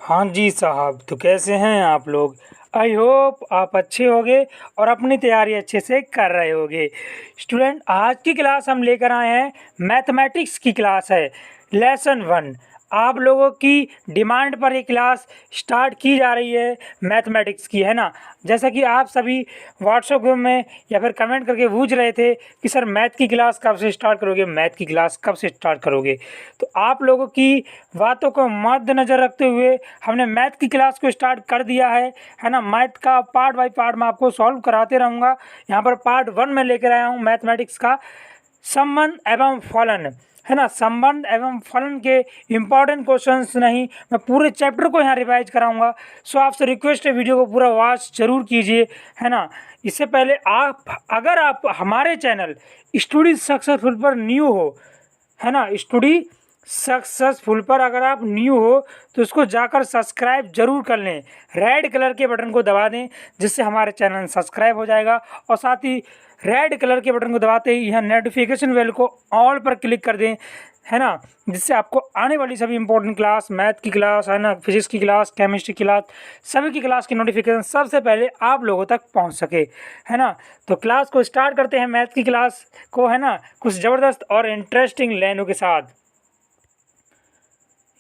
हाँ जी साहब, तो कैसे हैं आप लोग। आई होप आप अच्छे होंगे और अपनी तैयारी अच्छे से कर रहे होंगे। स्टूडेंट, आज की क्लास हम लेकर आए हैं, मैथमेटिक्स की क्लास है, लेसन 1। आप लोगों की डिमांड पर ये क्लास स्टार्ट की जा रही है मैथमेटिक्स की, है ना। जैसा कि आप सभी व्हाट्सएप ग्रुप में या फिर कमेंट करके पूछ रहे थे कि सर मैथ की क्लास कब से स्टार्ट करोगे, मैथ की क्लास कब से स्टार्ट करोगे। तो आप लोगों की बातों को मद्देनज़र रखते हुए हमने मैथ की क्लास को स्टार्ट कर दिया है ना। मैथ का पार्ट बाय पार्ट मैं आपको सॉल्व कराते रहूँगा। यहाँ पर पार्ट 1 में लेकर आया हूँ मैथमेटिक्स का संबंध एवं फलन, है ना। संबंध एवं फलन के इम्पॉर्टेंट क्वेश्चंस नहीं, मैं पूरे चैप्टर को यहाँ रिवाइज कराऊंगा। सो आपसे रिक्वेस्ट है, वीडियो को पूरा वॉच जरूर कीजिए, है ना। इससे पहले अगर आप हमारे चैनल स्टडी सक्सेसफुल पर न्यू हो, है ना, स्टडी सक्सेसफुल पर अगर आप न्यू हो तो इसको जाकर सब्सक्राइब जरूर कर लें। रेड कलर के बटन को दबा दें जिससे हमारे चैनल सब्सक्राइब हो जाएगा, और साथ ही रेड कलर के बटन को दबाते ही यहाँ नोटिफिकेशन बेल को ऑल पर क्लिक कर दें, है ना, जिससे आपको आने वाली सभी इंपॉर्टेंट क्लास, मैथ की क्लास, है ना, फिजिक्स की क्लास, केमिस्ट्री की क्लास, सभी की क्लास की नोटिफिकेशन सबसे पहले आप लोगों तक पहुंच सके, है ना। तो क्लास को स्टार्ट करते हैं, मैथ की क्लास को, है ना, कुछ ज़बरदस्त और इंटरेस्टिंग लाइनों के साथ।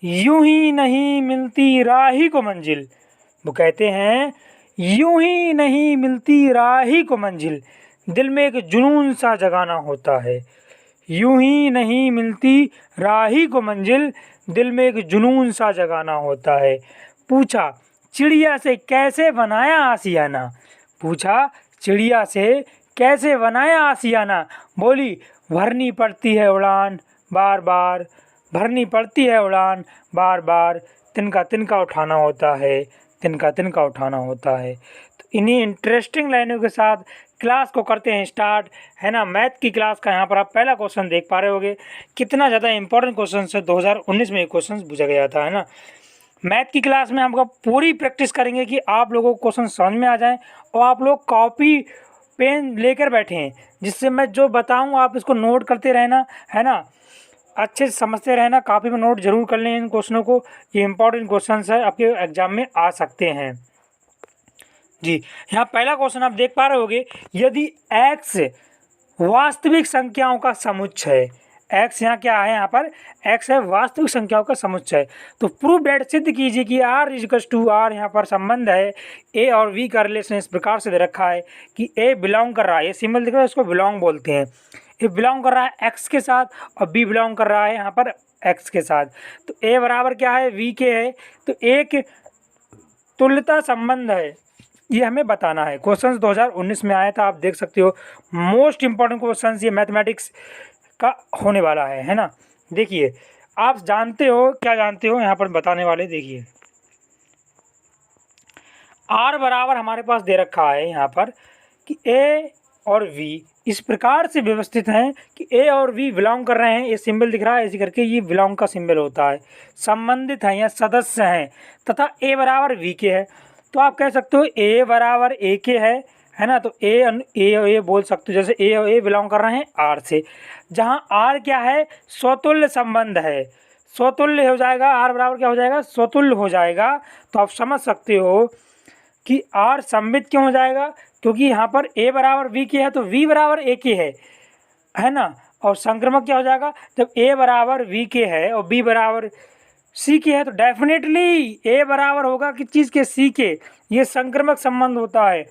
यूं ही नहीं मिलती राही को मंजिल, वो कहते हैं यूं ही नहीं मिलती राही को मंजिल, दिल में एक जुनून सा जगाना होता है। यूं ही नहीं मिलती राही को मंजिल, दिल में एक जुनून सा जगाना होता है। पूछा चिड़िया से कैसे बनाया आशियाना, पूछा चिड़िया से कैसे बनाया आशियाना, बोली भरनी पड़ती है उड़ान बार बार, भरनी पड़ती है उड़ान बार बार, तिनका तिनका उठाना होता है, तिनका तिनका उठाना होता है। तो इन्हीं इंटरेस्टिंग लाइनों के साथ क्लास को करते हैं स्टार्ट, है ना। मैथ की क्लास का यहाँ पर आप पहला क्वेश्चन देख पा रहे होंगे, कितना ज़्यादा इंपॉर्टेंट क्वेश्चन है। 2019 में ये क्वेश्चन पूछा गया था, है ना। मैथ की क्लास में हम पूरी प्रैक्टिस करेंगे कि आप लोगों को क्वेश्चन समझ में आ जाएं और आप लोग कॉपी पेन लेकर बैठे हैं, जिससे मैं जो बताऊं आप इसको नोट करते रहना, है ना, अच्छे से समझते रहना, कॉपी में नोट जरूर कर लें इन क्वेश्चनों को। ये इंपॉर्टेंट क्वेश्चन है, आपके एग्जाम में आ सकते हैं जी। यहाँ पहला क्वेश्चन आप देख पा रहे होंगे, यदि x वास्तविक संख्याओं का समुच्चय है, x यहाँ क्या है, यहाँ पर x है वास्तविक संख्याओं का समुच्चय, तो प्रूव दैट, सिद्ध कीजिए कि r इक्वल्स टू r, यहाँ पर संबंध है a और v का रिलेशन इस प्रकार से दे रखा है कि a बिलोंग कर रहा है, ये सिंबल दिख रहा है, इसको बिलोंग बोलते हैं। ए बिलोंग कर रहा है x के साथ और b बिलोंग कर रहा है यहाँ पर x के साथ। तो a बराबर क्या है, v के है, तो एक तुल्यता संबंध है, ये हमें बताना है। क्वेश्चंस 2019 में आया था, आप देख सकते हो। मोस्ट इंपॉर्टेंट क्वेश्चंस ये मैथमेटिक्स का होने वाला है ना। देखिए, आप जानते हो, क्या जानते हो, यहाँ पर बताने वाले, देखिए r बराबर हमारे पास दे रखा है यहाँ पर कि a और v इस प्रकार से व्यवस्थित हैं कि a और v बिलोंग कर रहे हैं, ये सिंबल दिख रहा है ऐसे करके, ये बिलोंग का सिंबल होता है, संबंधित हैं या सदस्य हैं, तथा a बराबर v के है। तो आप कह सकते हो a बराबर a के है ना। तो a बोल सकते हो, जैसे a और a बिलोंग कर रहे हैं r से, जहाँ r क्या है, स्वतुल्य संबंध है, स्वतुल्य हो जाएगा, r बराबर क्या हो जाएगा, स्वतुल्य हो जाएगा। तो आप समझ सकते हो कि r सममित क्यों हो जाएगा, क्योंकि यहाँ पर a बराबर v के है तो v बराबर a के है ना। और संक्रमक क्या हो जाएगा, जब a बराबर v के है और b बराबर c के है तो डेफिनेटली a बराबर होगा किस चीज़ के, c के। ये संक्रमक संबंध होता है।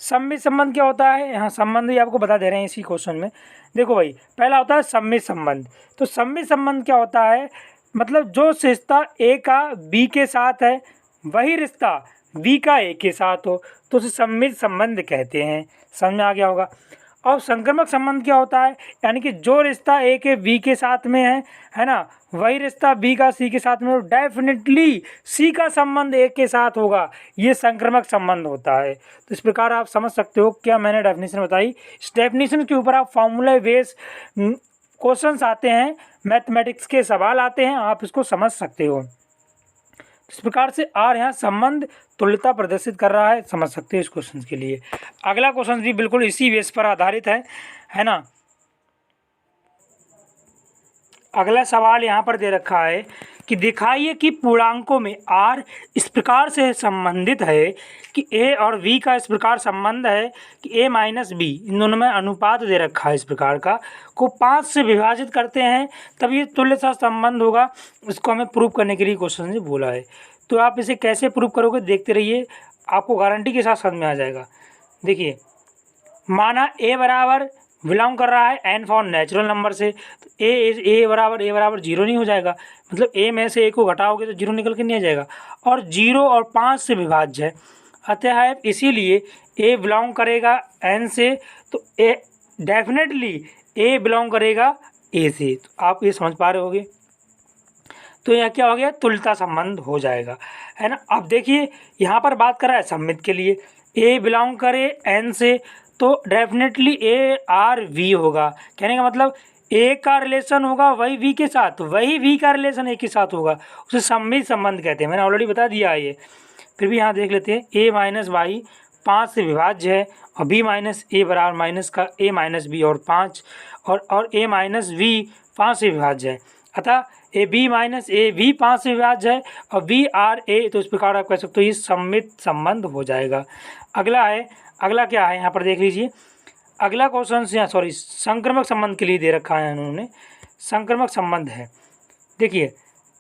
सममित संबंध क्या होता है, यहाँ संबंध ही आपको बता दे रहे हैं इसी क्वेश्चन में। देखो भाई, पहला होता है सम्मित संबंध। तो सम्मित संबंध क्या होता है, मतलब जो रिश्ता a का b के साथ है वही रिश्ता b का a के साथ हो तो उसे सम्मित संबंध कहते हैं। समझ में आ गया होगा। और संक्रमक संबंध क्या होता है, यानी कि जो रिश्ता a के b के साथ में है ना, वही रिश्ता b का c के साथ में हो, डेफिनेटली c का संबंध a के साथ होगा, ये संक्रमक संबंध होता है। तो इस प्रकार आप समझ सकते हो क्या मैंने डेफिनेशन बताई। इस डेफिनेशन के ऊपर आप फॉर्मूला बेस क्वेश्चंस आते हैं, मैथमेटिक्स के सवाल आते हैं, आप इसको समझ सकते हो। इस प्रकार से आर यहाँ संबंध तुल्यता प्रदर्शित कर रहा है, समझ सकते हैं इस क्वेश्चन के लिए। अगला क्वेश्चन भी बिल्कुल इसी बेस पर आधारित है ना। अगला सवाल यहाँ पर दे रखा है कि दिखाइए कि पूर्णांकों में r इस प्रकार से संबंधित है कि a और v का इस प्रकार संबंध है कि a माइनस b इन दोनों में अनुपात दे रखा है इस प्रकार का, को 5 से विभाजित करते हैं तब ये तुल्यता संबंध होगा। इसको हमें प्रूव करने के लिए क्वेश्चन से बोला है। तो आप इसे कैसे प्रूव करोगे देखते रहिए, आपको गारंटी के साथ समझ में आ जाएगा। देखिए, माना a बराबर बिलोंग कर रहा है n फॉर नेचुरल नंबर से, तो a बराबर 0 नहीं हो जाएगा, मतलब a में से a को घटाओगे तो 0 निकल के नहीं आ जाएगा, और 0 और 5 से विभाज्य है। अतः इसीलिए a बिलोंग करेगा n से, तो a डेफिनेटली a बिलोंग करेगा a से। तो आप ये समझ पा रहे होगे। तो यहाँ क्या हो गया, तुल्यता संबंध हो जाएगा, है ना। अब देखिए यहाँ पर बात कर रहा है सममित के लिए, a बिलोंग करे n से, तो डेफिनेटली a r v होगा। कहने का मतलब a का रिलेशन होगा वही v के साथ, वही v का रिलेशन a के साथ होगा, उसे सममित संबंध कहते हैं। मैंने ऑलरेडी बता दिया है ये, फिर भी यहाँ देख लेते हैं। a माइनस वाई 5 से विभाज्य है, और b माइनस a बराबर माइनस का a माइनस बी और 5, और a माइनस v 5 से विभाज्य है। अतः A B minus A V 5 से विभाज्य है, और वी आर ए, तो इस प्रकार आप कह सकते हो ये सममित संबंध हो जाएगा। अगला क्या है यहाँ पर देख लीजिए। अगला क्वेश्चन संक्रमक संबंध के लिए दे रखा है उन्होंने, संक्रमक संबंध है। देखिए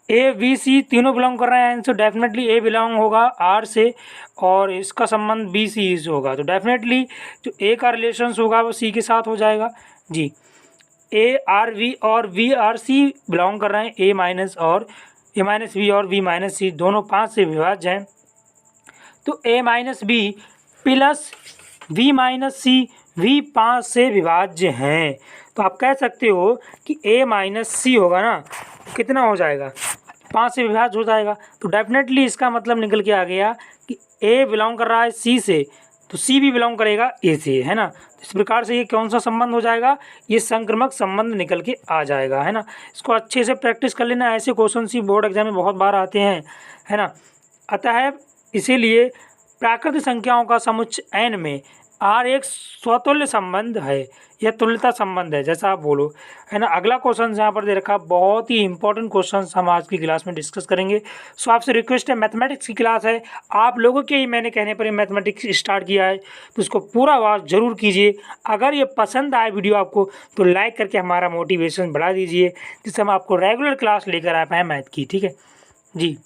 ए बी सी तीनों बिलोंग कर रहे हैं, तो डेफिनेटली ए बिलोंग होगा आर से, और इसका संबंध बी सी से होगा, तो डेफिनेटली जो ए का रिलेशन होगा वो सी के साथ हो जाएगा जी। ए आर वी और वी आर सी बिलोंग कर रहे हैं, ए माइनस वी और वी माइनस सी दोनों 5 से विभाज्य हैं, तो A minus B plus V minus C V 5 से विभाज्य हैं। तो आप कह सकते हो कि ए माइनस सी होगा ना, कितना हो जाएगा, 5 से विभाज्य हो जाएगा। तो डेफिनेटली इसका मतलब निकल के आ गया कि ए बिलोंग कर रहा है सी से, तो सी भी बिलोंग करेगा ए से, है ना। इस प्रकार से ये कौन सा संबंध हो जाएगा, ये संक्रमक संबंध निकल के आ जाएगा, है ना। इसको अच्छे से प्रैक्टिस कर लेना, ऐसे क्वेश्चन सी बोर्ड एग्जाम में बहुत बार आते हैं, है ना। अतः इसीलिए प्राकृतिक संख्याओं का समुच्चय n में r एक स्वतुल्य संबंध है या तुल्यता संबंध है, जैसा आप बोलो, है ना। अगला क्वेश्चन यहाँ पर दे रखा, बहुत ही इंपॉर्टेंट क्वेश्चन हम आज की क्लास में डिस्कस करेंगे। सो आपसे रिक्वेस्ट है, मैथमेटिक्स की क्लास है, आप लोगों के ही मैंने कहने पर मैथमेटिक्स स्टार्ट किया है, तो इसको पूरा वॉच जरूर कीजिए। अगर ये पसंद आए वीडियो आपको, तो लाइक करके हमारा मोटिवेशन बढ़ा दीजिए, जिससे हम आपको रेगुलर क्लास लेकर आ पाएँ मैथ की, ठीक है जी।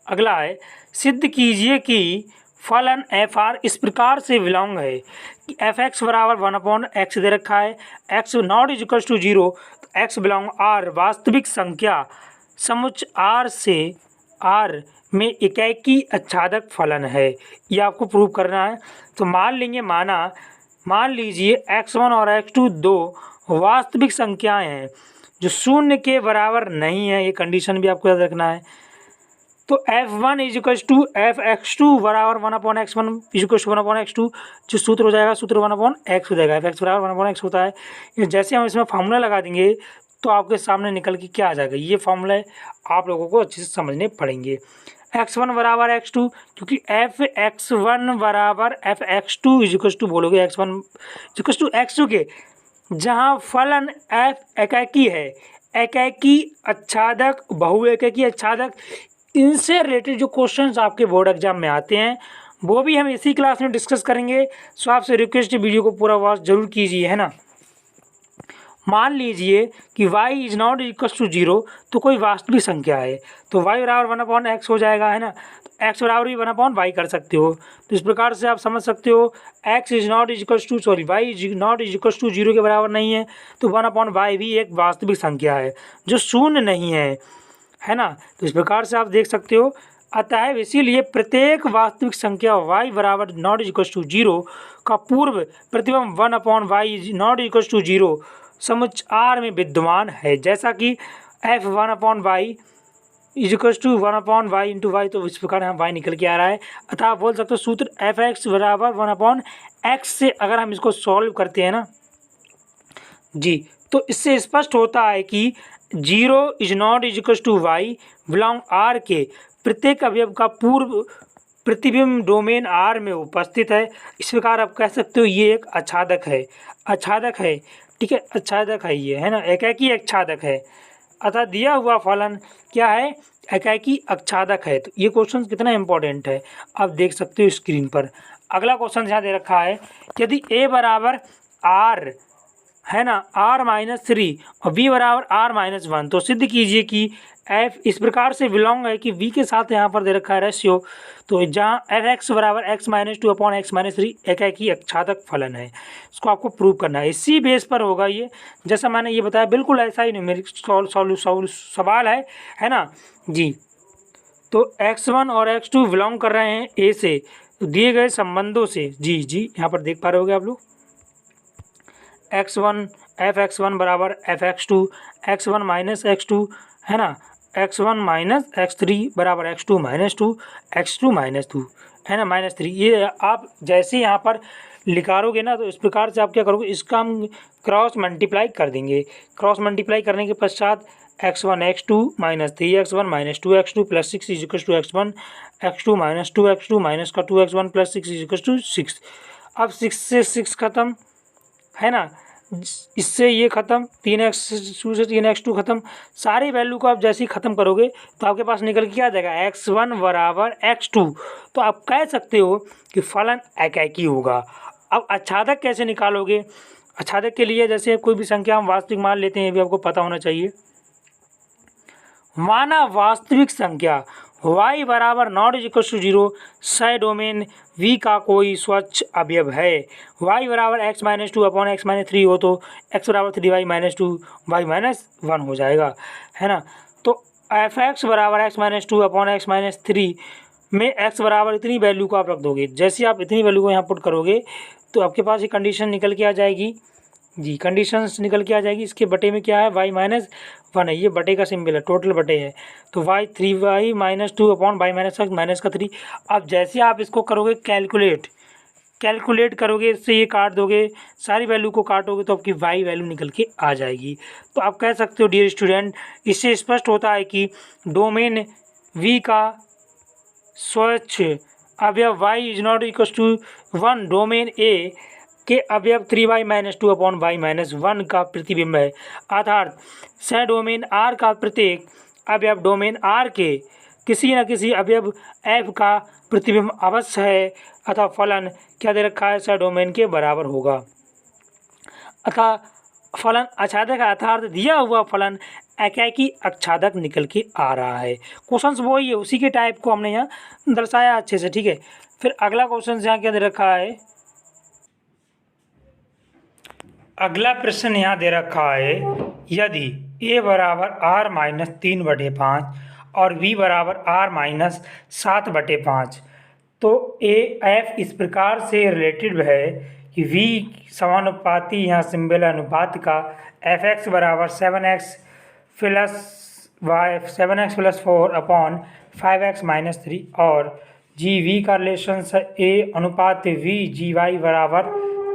अगला है, सिद्ध कीजिए कि फलन एफ आर इस प्रकार से बिलोंग है कि एफ एक्स बराबर 1/x दे रखा है, x not is equal to 0, तो एक्स बिलोंग आर वास्तविक संख्या समुच्चय आर से आर में इकैकी आच्छादक फलन है। ये आपको प्रूव करना है। तो मान लीजिए x1 और x2 दो वास्तविक संख्याएं हैं जो शून्य के बराबर नहीं है, ये कंडीशन भी आपको याद रखना है। तो f1 is equal to f x two बराबर 1/x1 is equal to 1/x2, जो सूत्र हो जाएगा, सूत्र 1/x हो जाएगा, एफ एक्स बराबर 1/x होता है। जैसे हम इसमें फार्मूला लगा देंगे तो आपके सामने निकल के क्या आ जाएगा, ये फार्मूला आप लोगों को अच्छे से समझने पड़ेंगे। x1 बराबर x2, क्योंकि एफ x1 बराबर F x2 is equal to बोलोगे x1 is equal to x2 के, जहाँ फलन f एकाकी है, एकाकी आच्छादक, बहुएकाकी आच्छादक, इनसे रिलेटेड जो क्वेश्चंस आपके बोर्ड एग्जाम में आते हैं वो भी हम इसी क्लास में डिस्कस करेंगे। सो आपसे रिक्वेस्ट है, वीडियो को पूरा वॉच जरूर कीजिए, है ना। मान लीजिए कि y is not equal to 0, तो कोई वास्तविक संख्या है, तो y बराबर 1/x हो जाएगा, है ना। तो x बराबर भी 1/y कर सकते हो। तो इस प्रकार से आप समझ सकते हो y is not is equal to 0 के बराबर नहीं है, तो 1/y भी एक वास्तविक संख्या है जो शून्य नहीं है ना। तो इस प्रकार से आप देख सकते हो। अतः इसीलिए प्रत्येक वास्तविक संख्या y बराबर नॉट इज इक्वल टू 0 का पूर्व प्रतिबिंब 1/y is not equal to 0 समुच्चय R में विद्यमान है, जैसा कि f 1/y is equal to 1/y into y, तो इस प्रकार यहाँ y निकल के आ रहा है। अतः आप बोल सकते हो सूत्र एफ एक्स बराबर 1/x से अगर हम इसको सॉल्व करते हैं ना जी, तो इससे स्पष्ट होता है कि 0 is not is equal to y belong R के प्रत्येक अवयव का पूर्व प्रतिबिंब डोमेन R में उपस्थित है। इस प्रकार आप कह सकते हो ये एक आच्छादक है, ठीक है, आच्छादक है ये, है ना, एकाकी आच्छादक है। अतः दिया हुआ फलन क्या है, एकाकी अक्षादक है। तो ये क्वेश्चन कितना इंपॉर्टेंट है आप देख सकते हो स्क्रीन पर। अगला क्वेश्चन यहाँ दे रखा है, यदि a बराबर r है ना r-3 और b बराबर r-1, तो सिद्ध कीजिए कि f इस प्रकार से बिलोंग है कि v के साथ यहाँ पर दे रखा है रेशियो, तो जहाँ f(x) बराबर x-2 अपॉन x-3 एकाकी अक्षादक फलन है। इसको आपको प्रूव करना है, इसी बेस पर होगा ये। जैसा मैंने ये बताया बिल्कुल ऐसा ही न्यूमेरिक सवाल है ना जी। तो x1 और x2 बिलोंग कर रहे हैं a से, तो दिए गए संबंधों से जी यहाँ पर देख पा रहे होगे आप लोग, x1 f(x1) बराबर f(x2), x1 माइनस x2 है ना, x1 माइनस x3 बराबर x2 माइनस 2, x2 माइनस 2 है ना -3। ये आप जैसे यहाँ पर लिखारोगे ना, तो इस प्रकार से आप क्या करोगे, इसका हम क्रॉस मल्टीप्लाई कर देंगे। क्रॉस मल्टीप्लाई करने के पश्चात x1 x2 minus 3x1 minus 2x2 plus 6 is equal to x1 x2 minus 2x2 minus का 2x1 plus 6 is equal to 6। अब 6 से 6 खत्म है ना, इससे ये खत्म, 3x2 से 3x2 खत्म। सारी वैल्यू को आप जैसे ही ख़त्म करोगे तो आपके पास निकल के क्या आ जाएगा, x1 बराबर x2। तो आप कह सकते हो कि फलन एकाकी होगा। अब आच्छादक कैसे निकालोगे, आच्छादक के लिए जैसे कोई भी संख्या हम वास्तविक मान लेते हैं, ये भी आपको पता होना चाहिए। माना वास्तविक संख्या y बराबर नॉट इज इक्वल टू 0 सह डोमेन v का कोई स्वच्छ अवयव है। y बराबर x-2 अपॉन x-3 हो तो x बराबर 3y-2 y-1 हो जाएगा, है ना। तो f(x) बराबर x-2 अपॉन x-3 में x बराबर इतनी वैल्यू को आप रख दोगे। जैसे आप इतनी वैल्यू को यहाँ पुट करोगे तो आपके पास ये कंडीशन निकल के आ जाएगी जी, कंडीशंस निकल के आ जाएगी। इसके बटे में क्या है, y-1 है, ये बटे का सिंबल है, टोटल बटे है, तो y 3y-2 upon y-1 minus का 3। अब जैसे आप इसको करोगे कैलकुलेट करोगे, इससे ये काट दोगे, सारी वैल्यू को काटोगे तो आपकी y वैल्यू निकल के आ जाएगी। तो आप कह सकते हो डियर स्टूडेंट, इससे स्पष्ट होता है कि डोमेन v का स्वच्छ अवयव y is not equal to 1 domain a के अवयव 3y-2 अपॉन y-1 का प्रतिबिंब है। अर्थात सह डोमेन R का प्रत्येक अवयव डोमेन R के किसी न किसी अवयव f का प्रतिबिंब अवश्य है, अतः फलन क्या दे रखा है, सह डोमेन के बराबर होगा। अतः फलन आच्छादक है, अर्थात दिया हुआ फलन एकाकी अक्षादक निकल के आ रहा है। क्वेश्चन वही है, उसी के टाइप को हमने यहाँ दर्शाया अच्छे से, ठीक है। फिर अगला क्वेश्चन यहाँ क्या दे रखा है, अगला प्रश्न यहाँ दे रखा है, यदि a बराबर r-3/5 और b बराबर r-7/5, तो a f इस प्रकार से रिलेटेड है कि v समानुपाती यहाँ सिंबल अनुपात का f(x) बराबर 7x प्लस 4 अपॉन 5x-3 और जी v का रिलेशन a अनुपात v जी y बराबर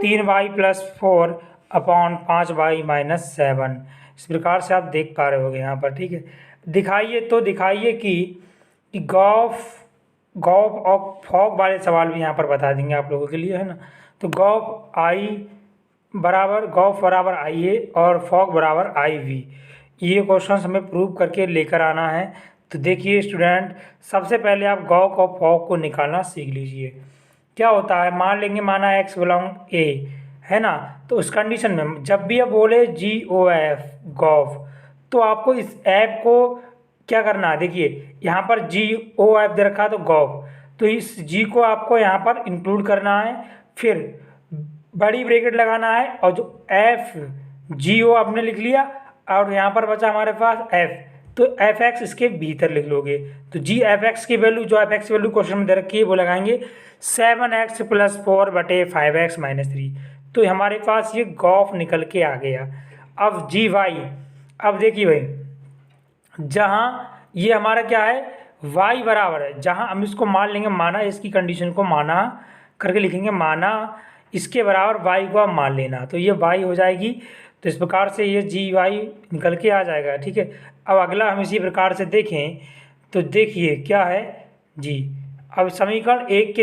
3y प्लस 4 अपॉन 5y-7। इस प्रकार से आप देख पा रहे होगे यहाँ पर, ठीक है। दिखाइए कि गॉफ और फॉग वाले सवाल भी यहाँ पर बता देंगे आप लोगों के लिए, है ना। तो गॉफ बराबर आई ए और फॉग बराबर आई वी, ये क्वेश्चन हमें प्रूव करके लेकर आना है। तो देखिए स्टूडेंट, सबसे पहले आप गॉफ और फॉग को निकालना सीख लीजिए। क्या होता है, मान लेंगे माना x बिलोंग a है ना, तो उस कंडीशन में जब भी आप बोले GOF गॉफ, तो आपको इस ऐप को क्या करना है, देखिए यहाँ पर GOF दे रखा है तो गॉफ, तो इस G को आपको यहाँ पर इंक्लूड करना है, फिर बड़ी ब्रैकेट लगाना है और जो FGO आपने लिख लिया और यहाँ पर बचा हमारे पास F, तो f(x) इसके भीतर लिख लोगे। तो g(f(x) की वैल्यू, जो f(x) वैल्यू क्वेश्चन में दे रखी है, वो लगाएंगे 7x प्लस 4/5x-3, तो हमारे पास ये गॉफ निकल के आ गया। अब gy, अब देखिए भाई, जहाँ ये हमारा क्या है, y बराबर है, जहाँ हम इसको मान लेंगे, माना इसकी कंडीशन को माना करके लिखेंगे, माना इसके बराबर y को आप मान लेना, तो ये y हो जाएगी। तो इस प्रकार से ये gy निकल के आ जाएगा, ठीक है। अब अगला हम इसी प्रकार से देखें, तो देखिए क्या है जी, अब समीकरण एक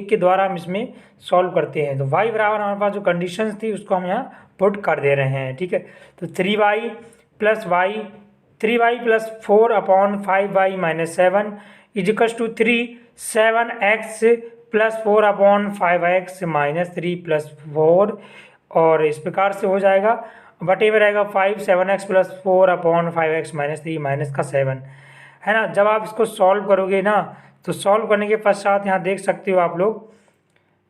के द्वारा हम इसमें सॉल्व करते हैं। तो y बराबर हमारे पास जो कंडीशंस थी उसको हम यहाँ पुट कर दे रहे हैं, ठीक है। तो 3y plus y 3y plus 4/5y minus 7 equals to 7x plus 4/5x minus 3 plus 4, और इस प्रकार से हो जाएगा बटे में रहेगा 7x plus 4/5x minus 3 minus का 7, है ना। जब आप इसको सॉल्व करोगे ना, तो सॉल्व करने के पश्चात यहाँ देख सकते हो आप लोग,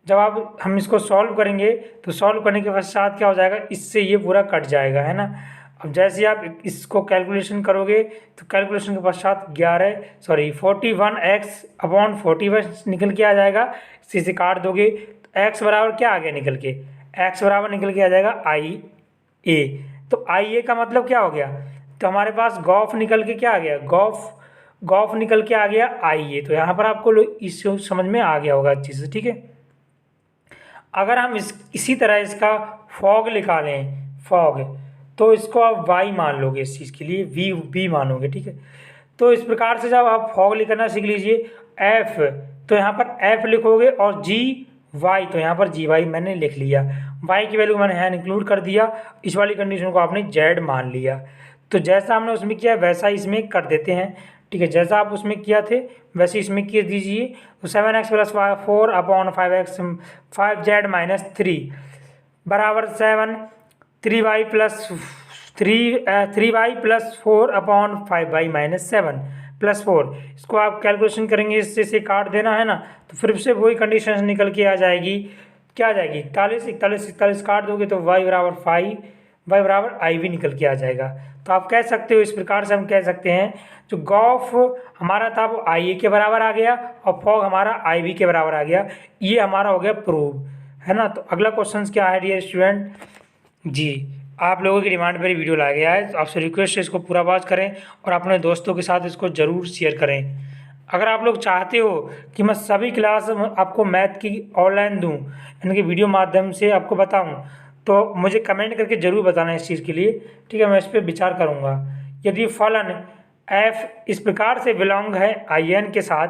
जब हम इसको सॉल्व करेंगे तो सॉल्व करने के पश्चात क्या हो जाएगा, इससे ये पूरा कट जाएगा, है ना। अब जैसे आप इसको कैलकुलेशन करोगे तो कैलकुलेशन के पश्चात 41x/41 निकल के आ जाएगा। इसी से काट दोगे तो x बराबर क्या आ गया निकल के, x बराबर निकल के आ जाएगा IA। तो IA का मतलब क्या हो गया, तो हमारे पास गॉफ निकल के क्या आ गया, गॉफ निकल के आ गया IA। तो यहाँ पर आपको इस समझ में आ गया होगा अच्छी से, ठीक है। अगर हम इसी तरह इसका फॉग निकालें, फॉग, तो इसको आप y मान लोगे, इस चीज़ के लिए v मानोगे, ठीक है। तो इस प्रकार से जब आप फॉग लिखना सीख लीजिए, f तो यहाँ पर f लिखोगे और gy तो यहाँ पर gy मैंने लिख लिया, y की वैल्यू मैंने यहाँ इंक्लूड कर दिया, इस वाली कंडीशन को आपने z मान लिया। तो जैसा हमने उसमें किया वैसा इसमें कर देते हैं, ठीक है। जैसा आप उसमें किया थे वैसे इसमें कर दीजिए। तो 7x plus 4/5x 5z minus 3 बराबर 7, 3y plus 4/5y minus 7 plus 4। इसको आप कैलकुलेशन करेंगे, इससे से काट देना है ना, तो फिर से वही कंडीशन निकल के आ जाएगी, क्या आ जाएगी 41 काट दोगे तो y बराबर 5, y बराबर IV निकल के आ जाएगा। तो आप कह सकते हो, इस प्रकार से हम कह सकते हैं जो गॉफ हमारा था वो IA के बराबर आ गया और फॉग हमारा IB के बराबर आ गया। ये हमारा हो गया प्रूव, है ना। तो अगला क्वेश्चन क्या है डियर स्टूडेंट जी, आप लोगों की डिमांड पर वीडियो लाया गया है, तो आपसे रिक्वेस्ट है इसको पूरा वॉच करें और अपने दोस्तों के साथ इसको ज़रूर शेयर करें। अगर आप लोग चाहते हो कि मैं सभी क्लास आपको मैथ की ऑनलाइन दूं, इनके वीडियो माध्यम से आपको बताऊं, तो मुझे कमेंट करके ज़रूर बताना इस चीज़ के लिए, ठीक है। मैं इस पर विचार करूंगा। यदि फलन f इस प्रकार से बिलोंग है in के साथ,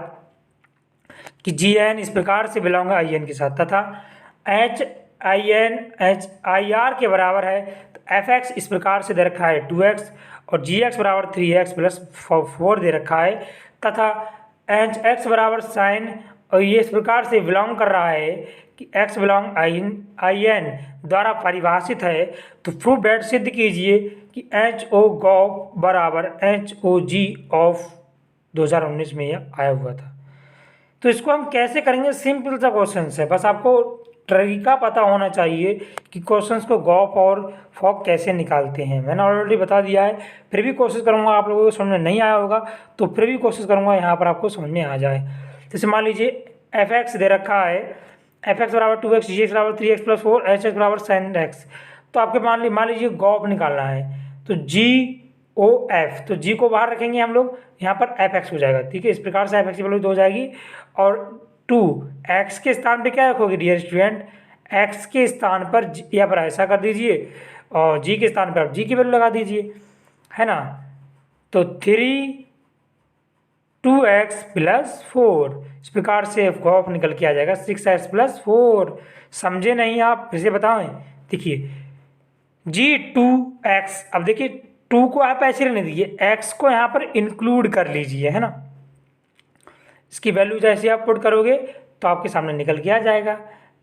कि gn इस प्रकार से बिलोंग है in के साथ, तथा h ir के बराबर है, तो fx इस प्रकार से दे रखा है 2x और gx बराबर 3x प्लस 4 दे रखा है, तथा hx बराबर साइन, और ये इस प्रकार से बिलोंग कर रहा है कि x बिलोंग in द्वारा परिभाषित है। तो प्रूफ दैट सिद्ध कीजिए कि HO गॉफ बराबर HOG ऑफ 2019 में यह आया हुआ था। तो इसको हम कैसे करेंगे, सिंपल सा क्वेश्चन है, बस आपको तरीका पता होना चाहिए कि क्वेश्चंस को गॉफ और फॉग कैसे निकालते हैं। मैंने ऑलरेडी बता दिया है, फिर भी कोशिश करूंगा, आप लोगों को समझ में नहीं आया होगा तो फिर भी कोशिश करूंगा यहाँ पर आपको समझ में आ जाए। जैसे मान लीजिए fx दे रखा है, fx बराबर 2x, gx बराबर 3x प्लस 4, hx बराबर sin x। तो आपके मान लीजिए गॉफ निकालना है, तो GOF, तो g को बाहर रखेंगे हम लोग, यहाँ पर fx हो जाएगा, ठीक है। इस प्रकार से fx की वैल्यू 2 हो जाएगी, और 2 x के स्थान पे क्या रखोगे डियर स्टूडेंट, x के स्थान पर या पर ऐसा कर दीजिए, और g के स्थान पर आप g की वैल्यू लगा दीजिए, है ना। तो 2x प्लस 4, इस प्रकार से गॉफ निकल के आ जाएगा 6x प्लस 4। समझे नहीं आप, फिर से बताएं, देखिए G2x, अब देखिए 2 को आप ऐसे रहने दीजिए, x को यहाँ पर इंक्लूड कर लीजिए, है ना। इसकी वैल्यू जैसे आप पुट करोगे तो आपके सामने निकल के आ जाएगा।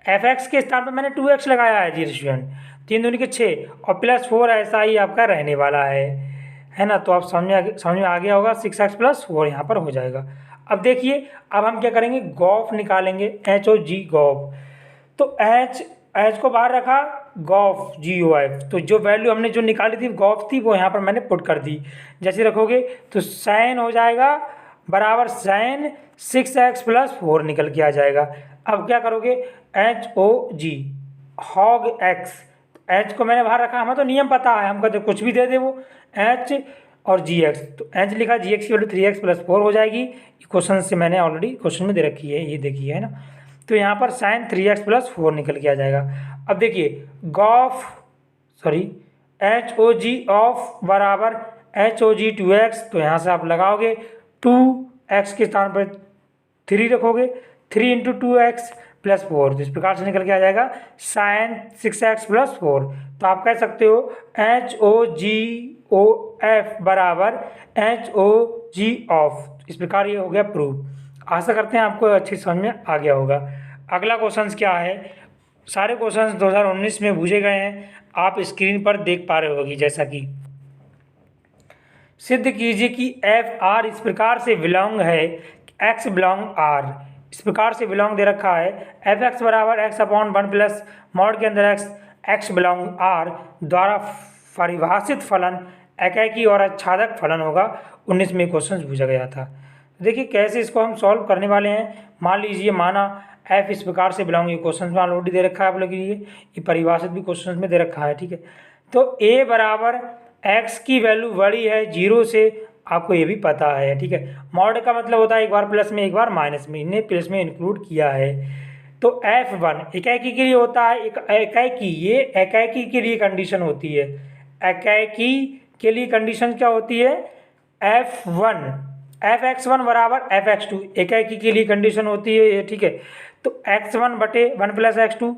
fx के स्थान पर मैंने 2x लगाया है जी स्टूडेंट, 3 दूनी के 6 और प्लस 4 ऐसा ही आपका रहने वाला है ना। तो आप समझ में आ गया होगा, 6x प्लस 4 यहाँ पर हो जाएगा। अब देखिए, अब हम क्या करेंगे, गॉफ निकालेंगे, HOG गॉफ। तो H को बाहर रखा, गॉफ GOF, तो जो वैल्यू हमने जो निकाली थी गॉफ थी वो यहाँ पर मैंने पुट कर दी। जैसे रखोगे तो साइन हो जाएगा बराबर साइन 6x प्लस 4 निकल के आ जाएगा। अब क्या करोगे, HOG हॉग x, h को मैंने बाहर रखा, हमें तो नियम पता है, हम कहते कुछ भी दे दे वो, h और gx, तो h लिखा, gx की वैल्यू 3x प्लस 4 हो जाएगी। क्वेश्चन से मैंने ऑलरेडी क्वेश्चन में दे रखी है, ये देखिए, है ना। तो यहाँ पर साइन 3x प्लस 4 निकल के आ जाएगा। अब देखिए HOG ऑफ बराबर HOG 2x, तो यहाँ से आप लगाओगे 2x के स्थान पर 3 रखोगे, 3 × 2x +4। तो इस प्रकार से निकल के आ जाएगा sin 6x + 4। तो आप कह सकते हो HOGOF बराबर HOG ऑफ। इस प्रकार ये हो गया प्रूफ। आशा करते हैं आपको अच्छी समझ में आ गया होगा। अगला क्वेश्चन क्या है, सारे क्वेश्चंस 2019 में पूछे गए हैं, आप स्क्रीन पर देख पा रहे होगी। जैसा कि सिद्ध कीजिए कि एफ आर इस प्रकार से बिलोंग है, एक्स बिलोंग आर। इस प्रकार से बिलोंग दे रखा है एफ एक्स बराबर एक्स अपॉन 1 प्लस मॉड के अंदर एक्स, एक्स बिलोंग आर द्वारा परिभाषित फलन एकाकी और आच्छादक फलन होगा। 19 में क्वेश्चन पूछा गया था। देखिए कैसे इसको हम सॉल्व करने वाले हैं। मान लीजिए माना एफ इस प्रकार से बिलोंग, ये क्वेश्चन में ऑलरेडी दे रखा है आप लोग के लिए, ये परिभाषित भी क्वेश्चन में दे रखा है, ठीक है। तो ए बराबर एक्स की वैल्यू बड़ी है 0 से, आपको ये भी पता है, ठीक है। मॉड का मतलब होता है एक बार प्लस में एक बार माइनस में, इन्हें प्लस में इंक्लूड किया है। तो F1 एकाकी के लिए होता है, एकाकी, ये एकाकी के लिए कंडीशन होती है। एकाकी के लिए कंडीशन क्या होती है, F1 Fx1 बराबर Fx2 एकाकी के लिए कंडीशन होती है ये, ठीक है। तो x1 बटे 1 plus x2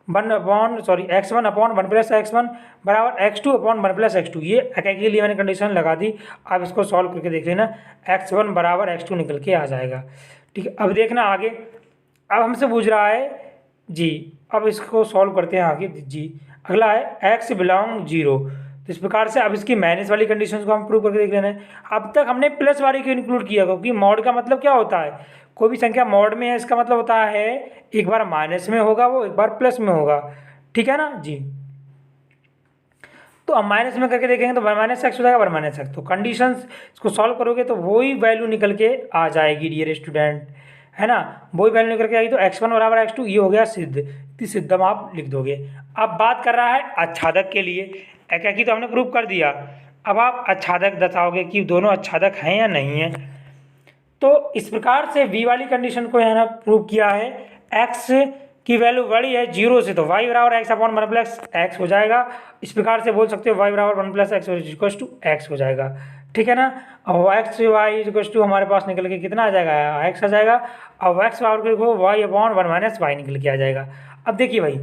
x1 upon 1 plus x1 बराबर x2 अपॉन 1 प्लस x2, ये एकाकी के लिए मैंने कंडीशन लगा दी। आप इसको सॉल्व करके देख लेना, x1 बराबर x2 निकल के आ जाएगा, ठीक है। अब देखना आगे, अब हमसे पूछ रहा है जी, अब इसको सॉल्व करते हैं आगे जी। अगला है x बिलोंग 0। तो इस प्रकार से अब इसकी माइनस वाली कंडीशन को हम प्रूव करके देख लेना है। अब तक हमने प्लस वाली को इंक्लूड किया, क्योंकि मॉड का मतलब क्या होता है, कोई भी संख्या मॉड में है इसका मतलब होता है एक बार माइनस में होगा वो, एक बार प्लस में होगा, ठीक है ना जी। तो अब माइनस में करके देखेंगे तो माइनस एक्स हो जाएगा, वन माइनस एक्स। तो कंडीशंस इसको सॉल्व करोगे तो वही वैल्यू निकल के आ जाएगी डियर स्टूडेंट, है ना, वही वैल्यू निकल के आएगी। तो x1 बराबर x2 ये हो गया सिद्ध, सिद्धम आप लिख दोगे। अब बात कर रहा है आच्छादक के लिए, एकाकी तो हमने प्रूव कर दिया, अब आप आच्छादक बताओगे कि दोनों आच्छादक हैं या नहीं है। तो इस प्रकार से v वाली कंडीशन को यहाँ प्रूव किया है, x की वैल्यू बड़ी है 0 से, तो y बराबर एक्स अपॉन 1 प्लस एक्स हो जाएगा। इस प्रकार से बोल सकते हो y बराबर 1 plus x equal to x हो जाएगा, ठीक है ना। और एक्स वाई इक्वल टू हमारे पास निकल के कितना आ जाएगा, एक्स आ जाएगा। और एक्स बराबर को वाई अपॉन 1 माइनस वाई निकल के आ जाएगा। अब देखिए भाई,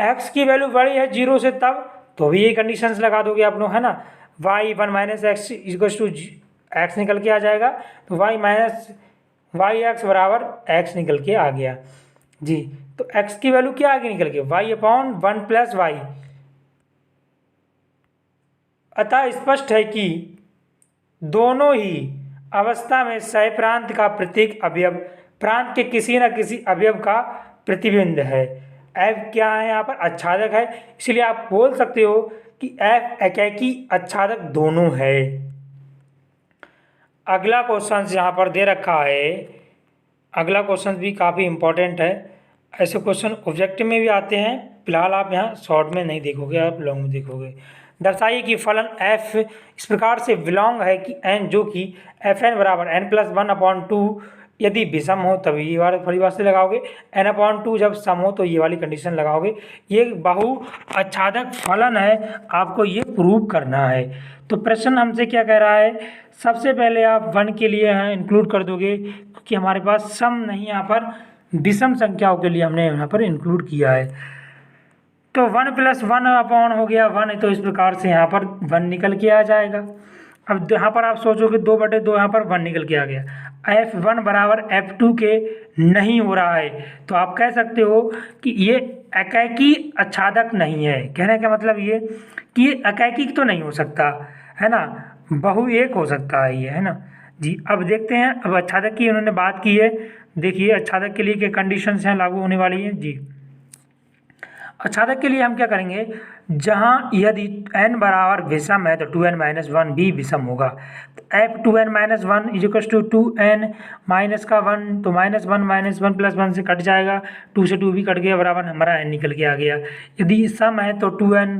एक्स की वैल्यू बड़ी है 0 से तब तो भी ये कंडीशंस लगा दोगे आप लोग, है ना। Y 1 minus x equal to x निकल के आ जाएगा, तो वाई माइनस वाई एक्स बराबर एक्स निकल के आ गया जी। तो x की वैल्यू क्या आगे निकल के y अपॉन 1 प्लस वाई। अतः स्पष्ट है कि दोनों ही अवस्था में सह प्रांत का प्रत्येक अवयव प्रांत के किसी न किसी अवयव का प्रतिबिंब है। f क्या है यहाँ पर, आच्छादक है, इसलिए आप बोल सकते हो कि f एकाकी आच्छादक दोनों है। अगला क्वेश्चन यहाँ पर दे रखा है, अगला क्वेश्चन भी काफ़ी इंपॉर्टेंट है। ऐसे क्वेश्चन ऑब्जेक्टिव में भी आते हैं, फिलहाल आप यहाँ शॉर्ट में नहीं देखोगे, आप लॉन्ग में देखोगे। दर्शाइए कि फलन f इस प्रकार से बिलोंग है कि n जो कि fn बराबर n प्लस 1 अपॉन 2 यदि विषम हो तभी ये वाले परिभाषा लगाओगे, n अपॉन 2 जब सम हो तो ये वाली कंडीशन लगाओगे। ये बहु आच्छादक फलन है, आपको ये प्रूव करना है। तो प्रश्न हमसे क्या कह रहा है, सबसे पहले आप 1 के लिए यहाँ इंक्लूड कर दोगे, क्योंकि हमारे पास सम नहीं, यहाँ पर विषम संख्याओं के लिए हमने यहाँ पर इंक्लूड किया है। तो 1 प्लस 1 अपॉन हो गया 1, तो इस प्रकार से यहाँ पर 1 निकल के आ जाएगा। अब यहाँ पर आप सोचोगे 2/2 यहाँ पर 1 निकल के आ गया। f1 बराबर f2 के नहीं हो रहा है, तो आप कह सकते हो कि ये एकाकी आच्छादक नहीं है। कहने का मतलब ये कि ये एकाकी तो नहीं हो सकता, है ना, बहु एक हो सकता है ये, है ना जी। अब देखते हैं, अब आच्छादक की उन्होंने बात की है, देखिए आच्छादक के लिए क्या कंडीशंस हैं लागू होने वाली हैं जी। आच्छादक के लिए हम क्या करेंगे, जहाँ यदि n बराबर विषम है तो 2n माइनस 1 भी विषम होगा। तो f2n minus 1 equals to 2n minus का 1, तो माइनस 1 माइनस 1 प्लस 1 से कट जाएगा, 2 से 2 भी कट गया, बराबर हमारा n निकल के आ गया। यदि सम है तो 2n,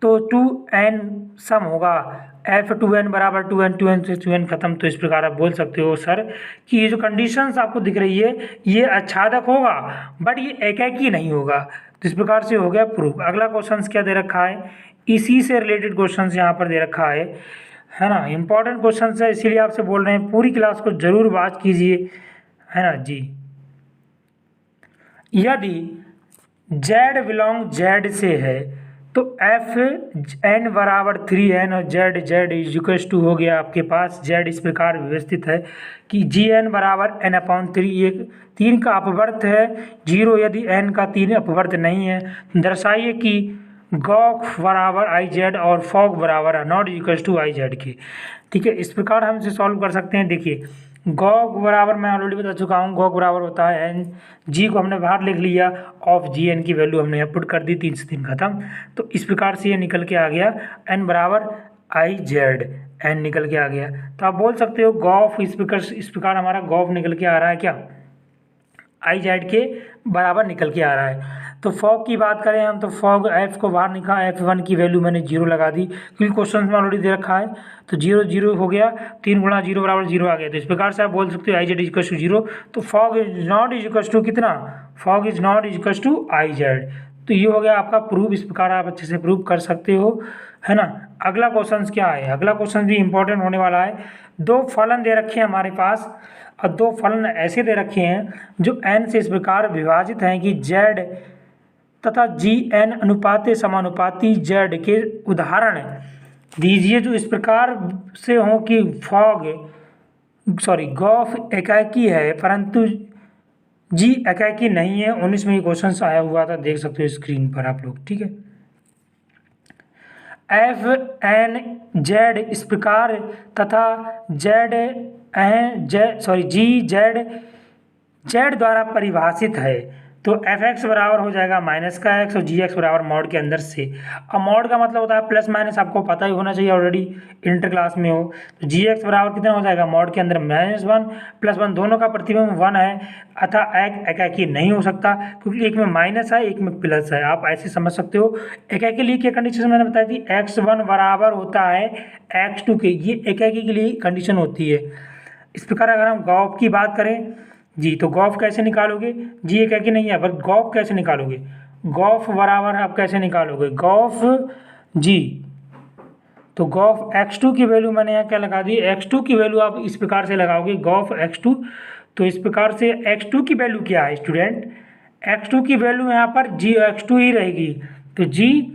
तो 2n सम होगा, f2n बराबर 2n से 2n खत्म। तो इस प्रकार आप बोल सकते हो सर कि ये जो कंडीशंस आपको दिख रही है ये आच्छादक होगा बट ये एकाकी नहीं होगा। तो इस प्रकार से हो गया प्रूफ। अगला क्वेश्चन क्या दे रखा है, इसी से रिलेटेड क्वेश्चन यहाँ पर दे रखा है ना, इंपॉर्टेंट क्वेश्चन है, इसीलिए आपसे बोल रहे हैं पूरी क्लास को जरूर बात कीजिए, है ना जी। यदि z बिलोंग z से है तो एफ n बराबर 3n और z इज इक्वल टू हो गया आपके पास z इस प्रकार व्यवस्थित है कि gn बराबर n/3, एक 3 का अपवर्त है 0 यदि n का 3 अपवर्त नहीं है। दर्शाइए कि गॉफ बराबर iz और फॉग बराबर नॉट इक्वल टू iz के। ठीक है, इस प्रकार हम इसे सॉल्व कर सकते हैं। देखिए गॉग बराबर मैं ऑलरेडी बता चुका हूँ, गॉग बराबर होता है एन, जी को हमने बाहर लिख लिया, ऑफ जी एन की वैल्यू हमने यहाँ पुट कर दी, 3 से 3 खत्म। तो इस प्रकार से ये निकल के आ गया एन बराबर आई जेड, एन निकल के आ गया। तो आप बोल सकते हो गॉफ इस प्रकार हमारा गॉफ निकल के आ रहा है क्या, आई जेड के बराबर निकल के आ रहा है। तो फॉग की बात करें हम तो फॉग एफ को बाहर निकाला, F1 की वैल्यू मैंने 0 लगा दी क्योंकि क्वेश्चन में ऑलरेडी दे रखा है। तो 0 0 हो गया, 3 गुणा 0 बराबर 0 आ गया। तो इस प्रकार से आप बोल सकते हो आई जेड इजकल टू 0। तो fog is not equal to कितना, fog is not equal to I Z. तो ये हो गया आपका प्रूफ, इस प्रकार आप अच्छे से प्रूफ कर सकते हो, है ना। अगला क्वेश्चन क्या है, अगला क्वेश्चन भी इंपॉर्टेंट होने वाला है। 2 फलन दे रखे हैं हमारे पास और 2 फलन ऐसे दे रखे हैं जो n से इस प्रकार विभाजित हैं कि z तथा जी एन अनुपाते समानुपाती z के उदाहरण दीजिए जो इस प्रकार से हो कि गॉफ एकाकी है परंतु जी एकाकी नहीं है। 19 में ये क्वेश्चन आया हुआ था, देख सकते हो स्क्रीन पर आप लोग। ठीक है, एफ एन जेड इस प्रकार तथा जी जेड द्वारा परिभाषित है। तो एफ एक्स बराबर हो जाएगा माइनस का एक्स और जी एक्स बराबर मॉड के अंदर से। अब मॉड का मतलब होता है प्लस माइनस, आपको पता ही होना चाहिए ऑलरेडी इंटर क्लास में हो। तो जी एक्स बराबर कितना हो जाएगा, मॉड के अंदर -1 +1, दोनों का प्रतिबिंब 1 है अतः एकाकी नहीं हो सकता क्योंकि एक में माइनस है एक में प्लस है। आप ऐसे समझ सकते हो। एकाकी के लिए क्या कंडीशन मैंने बताई थी, x1 बराबर होता है x2 के, ये एकाकी के लिए कंडीशन होती है। इस प्रकार अगर हम गॉफ की बात करें जी, तो गॉफ कैसे निकालोगे, जी एकाकी नहीं है पर गॉफ कैसे निकालोगे, गॉफ बराबर आप कैसे निकालोगे, गॉफ जी, तो गॉफ x2 की वैल्यू मैंने यहाँ क्या लगा दी, x2 की वैल्यू आप इस प्रकार से लगाओगे गॉफ x2। तो इस प्रकार से x2 की वैल्यू क्या है स्टूडेंट, x2 की वैल्यू यहाँ पर जी x2 ही रहेगी। तो जी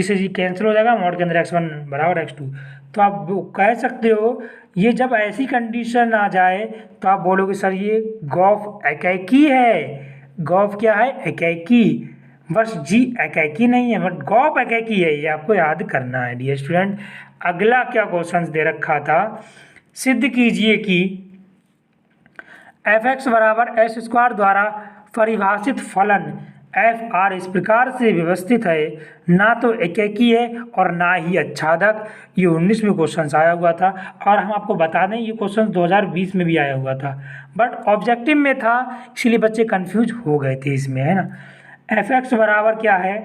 से जी कैंसिल हो जाएगा, मॉड के अंदर x1 बराबर x2। तो आप कह सकते हो ये जब ऐसी कंडीशन आ जाए तो आप बोलोगे सर ये गॉफ एकाकी है। गॉफ क्या है, एकाकी, बस जी एकाकी नहीं है बट गॉफ एकाकी है, ये आपको याद करना है डियर स्टूडेंट। अगला क्या क्वेश्चन दे रखा था, सिद्ध कीजिए कि एफ एक्स बराबर एस स्क्वायर द्वारा परिभाषित फलन एफ आर इस प्रकार से व्यवस्थित है, ना तो एकाकी है और ना ही अच्छादक। ये 19 में क्वेश्चन आया हुआ था और हम आपको बता दें ये क्वेश्चन 2020 में भी आया हुआ था बट ऑब्जेक्टिव में था, इसलिए बच्चे कंफ्यूज हो गए थे इसमें, है ना। एफ एक्स बराबर क्या है,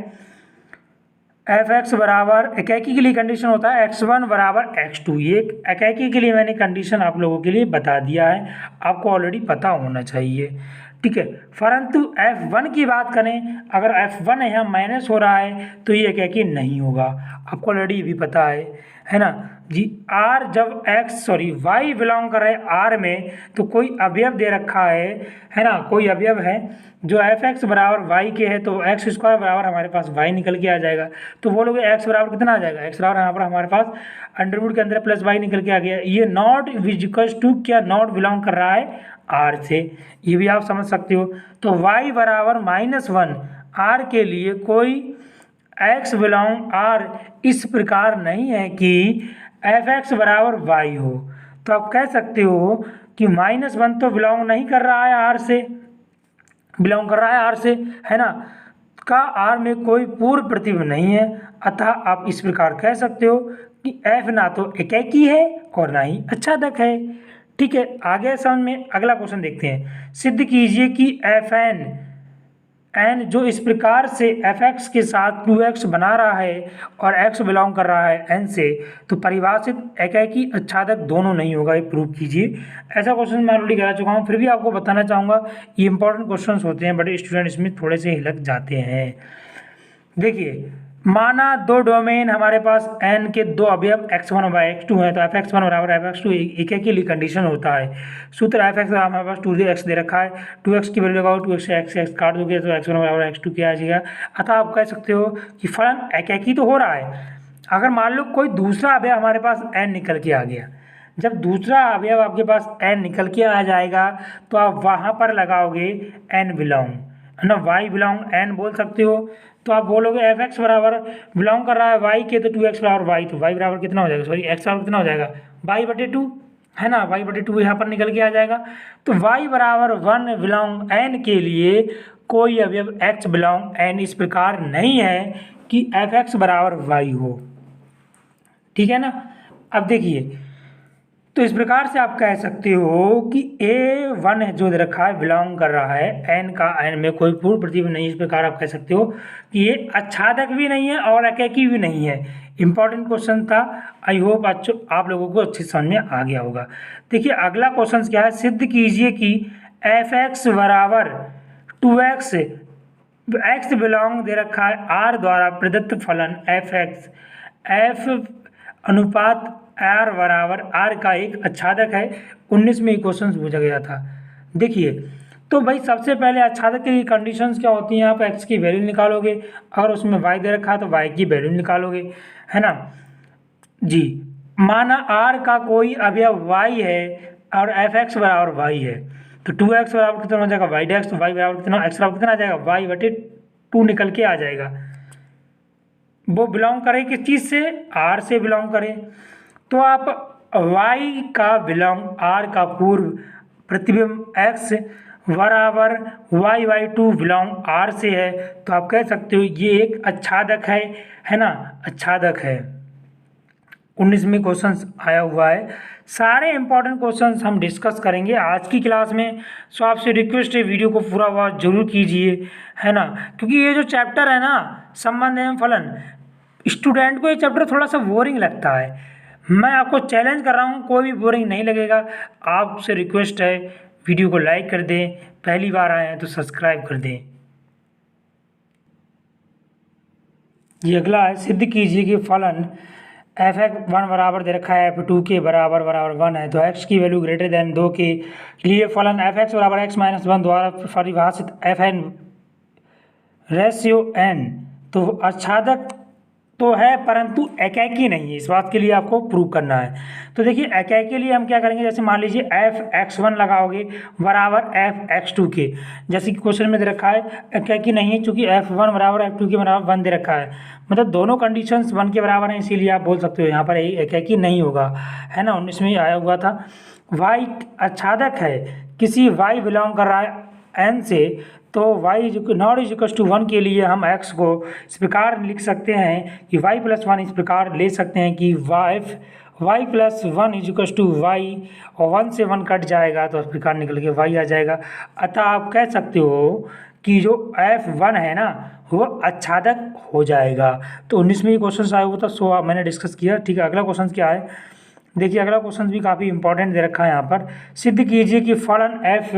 एफ एक्स बराबर एकाकी के लिए कंडीशन होता है x1 बराबर x2। ये एकाकी के लिए मैंने कंडीशन आप लोगों के लिए बता दिया है, आपको ऑलरेडी पता होना चाहिए। ठीक है, परंतु F1 की बात करें, अगर F1 यहाँ माइनस हो रहा है तो ये एकाकी नहीं होगा, आपको ऑलरेडी भी पता है ना जी। R जब y बिलोंग कर रहे R में तो कोई अवयव दे रखा है ना, कोई अवयव है जो एफ एक्स बराबर वाई के है तो एक्स स्क्वायर बराबर हमारे पास वाई निकल के आ जाएगा। तो बोलोगे एक्स बराबर कितना आ जाएगा, एक्स बराबर यहाँ पर हमारे पास अंडरवुड के अंदर प्लस वाई निकल के आ गया। ये नॉट इक्वल्स टू क्या, नॉट बिलोंग कर रहा है आर से, ये भी आप समझ सकते हो। तो वाई बराबर -1 आर के लिए कोई एक्स बिलोंग आर इस प्रकार नहीं है कि एफ एक्स बराबर वाई हो। तो आप कह सकते हो कि -1 तो बिलोंग नहीं कर रहा है आर से, बिलोंग कर रहा है आर से, है ना, का आर में कोई पूर्व प्रतिबिंब नहीं है। अतः आप इस प्रकार कह सकते हो कि एफ ना तो एकाकी है और ना ही अच्छादक है। ठीक है, आगे समझ में। अगला क्वेश्चन देखते हैं, सिद्ध कीजिए कि एफ एन जो इस प्रकार से एफ एक्स के साथ 2x बना रहा है और x बिलोंग कर रहा है n से, तो परिभाषित एकाकी अच्छादक दोनों नहीं होगा, ये प्रूव कीजिए। ऐसा क्वेश्चन मैं ऑलरेडी करा चुका हूँ, फिर भी आपको बताना चाहूँगा, ये इंपॉर्टेंट क्वेश्चन होते हैं बड़े स्टूडेंट इसमें थोड़े से हिलक जाते हैं। देखिए माना दो डोमेन हमारे पास n के दो अवयव x1 और x2 हैं, तो f(x1) बराबर f(x2) एक के लिए कंडीशन होता है। सूत्र f(x) बराबर हमारे पास 2x दे रखा है, 2x की वैल्यू लगाओ, 2x से x काट दोगे तो x1 बराबर x2 क्या आ जाएगा। अतः आप कह सकते हो कि फलन एक तो हो रहा है। अगर मान लो कोई दूसरा अवयव हमारे पास n निकल के आ गया, जब दूसरा अवयव आपके पास n निकल के आ जाएगा तो आप वहाँ पर लगाओगे n बिलोंग, है ना, y बिलोंग n बोल सकते हो। तो आप बोलोगे f(x) बराबर बिलोंग कर रहा है y के, तो 2x बराबर y, तो y बराबर कितना हो जाएगा, सॉरी x बराबर कितना हो जाएगा y/2, है ना, y/2 यहाँ पर निकल के आ जाएगा। तो y बराबर 1 बिलोंग n के लिए कोई अवयव x बिलोंग n इस प्रकार नहीं है कि f(x) बराबर y हो, ठीक है ना। अब देखिए, तो इस प्रकार से आप कह सकते हो कि A1 जो दे रखा है बिलोंग कर रहा है n का n में कोई पूर्ण प्रतिबिंब नहीं। इस प्रकार आप कह सकते हो कि ये आच्छादक भी नहीं है और एकाकी भी नहीं है। इंपॉर्टेंट क्वेश्चन था, आई होप आप लोगों को अच्छी समझ में आ गया होगा। देखिए अगला क्वेश्चन क्या है, सिद्ध कीजिए कि f(x) बराबर 2x x बिलोंग दे रखा है r द्वारा प्रदत्त फलन f(x) f अनुपात r बराबर r का एक आच्छादक है। 19 में क्वेश्चन पूछा गया था। देखिए, तो भाई सबसे पहले आच्छादक की कंडीशंस क्या होती हैं, आप x की वैल्यू निकालोगे, अगर उसमें y दे रखा है तो y की वैल्यू निकालोगे, है ना जी। माना r का कोई अवयव y है और f(x) बराबर y है, तो 2x बराबर कितना हो जाएगा y', तो y बराबर कितना, x बराबर कितना आ जाएगा y/2 निकल के आ जाएगा। वो बिलोंग करे किस चीज़ से, r से बिलोंग करे। तो आप y का बिलोंग r का पूर्व प्रतिबिंब x बराबर y/2 बिलोंग r से है, तो आप कह सकते हो ये एक आच्छादक है ना, आच्छादक है। 19वें क्वेश्चन आया हुआ है। सारे इंपॉर्टेंट क्वेश्चंस हम डिस्कस करेंगे आज की क्लास में, सो आपसे रिक्वेस्ट है वीडियो को पूरा वॉच जरूर कीजिए, है ना, क्योंकि ये जो चैप्टर है ना संबंध एवं फलन, स्टूडेंट को ये चैप्टर थोड़ा सा बोरिंग लगता है। मैं आपको चैलेंज कर रहा हूँ, कोई भी बोरिंग नहीं लगेगा। आपसे रिक्वेस्ट है वीडियो को लाइक कर दें, पहली बार आए हैं तो सब्सक्राइब कर दें। ये अगला है, सिद्ध कीजिए कि फलन f(1) बराबर दे रखा है f(2) के बराबर 1 है, तो x की वैल्यू ग्रेटर देन 2 के लिए फलन f(x) बराबर x-1 द्वारा परिभाषित fn रेशियो n तो आच्छादक तो है परंतु एकाकी नहीं है। इस बात के लिए आपको प्रूव करना है। तो देखिए एकाकी के लिए हम क्या करेंगे, जैसे मान लीजिए f(x1) लगाओगे बराबर f(x2) के, जैसे कि क्वेश्चन में दे रखा है एकाकी नहीं है, चूंकि f(1) बराबर f(2) के बराबर 1 दे रखा है, मतलब दोनों कंडीशंस 1 के बराबर हैं, इसीलिए आप बोल सकते हो यहाँ पर एकाकी नहीं होगा, है ना। 19 आया हुआ था। y आच्छादक है, किसी y बिलोंग कर रहा है n से, तो y not is equal to 1 के लिए हम x को इस प्रकार लिख सकते हैं कि y+1 इस प्रकार ले सकते हैं कि y+1 is equal to y, और 1 से 1 कट जाएगा तो इस प्रकार निकल के y आ जाएगा। अतः आप कह सकते हो कि जो f1 है ना वो आच्छादक हो जाएगा। तो 19वें क्वेश्चन आया हुआ था, सो मैंने डिस्कस किया, ठीक है। अगला क्वेश्चन क्या है, देखिए अगला क्वेश्चन भी काफ़ी इंपॉर्टेंट दे रखा है यहाँ पर। सिद्ध कीजिए कि फलन f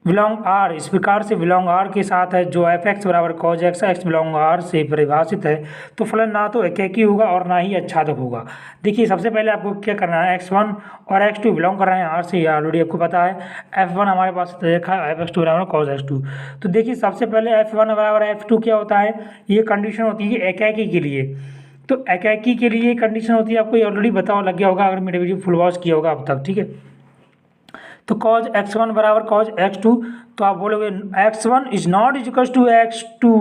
बिलोंग r इस प्रकार से बिलोंग r के साथ है, जो f(x) बराबर cos x x belong r से परिभाषित है, तो फलन ना तो एकाकी होगा और ना ही आच्छादक होगा। देखिए सबसे पहले आपको क्या करना है, x1 और x2 बिलोंग कर रहे हैं r से, ये ऑलरेडी आपको पता है। f1 हमारे पास देखा है f(x2) बराबर cos x2। तो देखिए सबसे पहले f1 बराबर f2 क्या होता है, ये कंडीशन होती है एकाकी के लिए। तो एकाकी के लिए कंडीशन होती है, आपको ऑलरेडी बताओ लग गया होगा अगर मेरे वीडियो फुल वॉच किया होगा अब तक, ठीक है। तो cos x1 बराबर cos x2, तो आप बोलोगे x1 is not is equal to x2,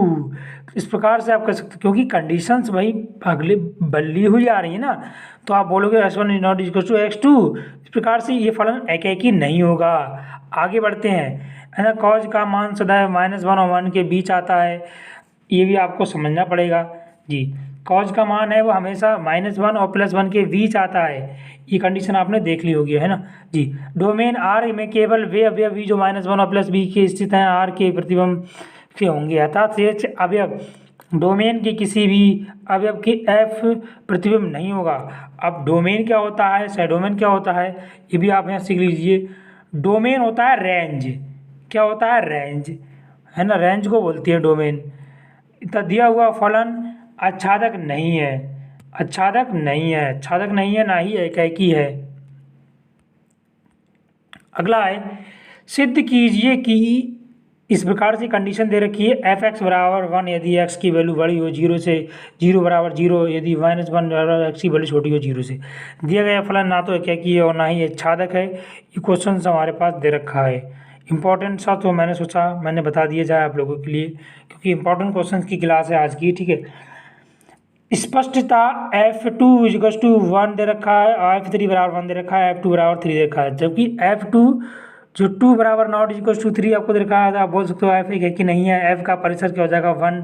इस प्रकार से आप कह सकते, क्योंकि कंडीशंस भाई अगले बदली हुई आ रही है ना, तो आप बोलोगे x1 is not is equal to x2, इस प्रकार से ये फलन एकाकी नहीं होगा। आगे बढ़ते हैं, है ना। cos का मान सदैव -1 और 1 के बीच आता है, ये भी आपको समझना पड़ेगा जी। cos का मान है वो हमेशा -1 और +1 के बीच आता है, ये कंडीशन आपने देख ली होगी, है ना जी। डोमेन R में केवल वे अवयव भी जो -1 और +b के स्थित हैं R के प्रतिबिंब के होंगे, अर्थात शेष अवयव डोमेन के किसी भी अवयव के f प्रतिबिंब नहीं होगा। अब डोमेन क्या होता है, सैडोमेन क्या होता है, ये भी आप यहाँ सीख लीजिए। डोमेन होता है रेंज, क्या होता है रेंज, है ना, रेंज को बोलती है डोमेन। दिया हुआ फलन आच्छादक नहीं है, आच्छादक नहीं है, आच्छादक नहीं है, ना ही एकाकी है। अगला है, सिद्ध कीजिए कि इस प्रकार से कंडीशन दे रखी है एफ एक्स बराबर 1 यदि एक्स की वैल्यू बड़ी हो 0 से, 0 बराबर 0 यदि -1 बराबर एक्स की वैल्यू छोटी हो 0 से। दिया गया फलन ना तो एकाकी है और ना ही आच्छादक है। ये क्वेश्चन हमारे पास दे रखा है, इंपॉर्टेंट सा, तो मैंने सोचा मैंने बता दिया जाए आप लोगों के लिए, क्योंकि इंपॉर्टेंट क्वेश्चन की क्लास है आज की। ठीक है, स्पष्टता F2 = 1 दे रखा है और F3 बराबर 1 दे रखा है, F2 बराबर 3 दे रखा है, जबकि F2 जो 2 बराबर नॉट = 3 आपको दे रखा है। आप बोल सकते हो F एक ही नहीं है, F का परिसर क्या हो जाएगा 1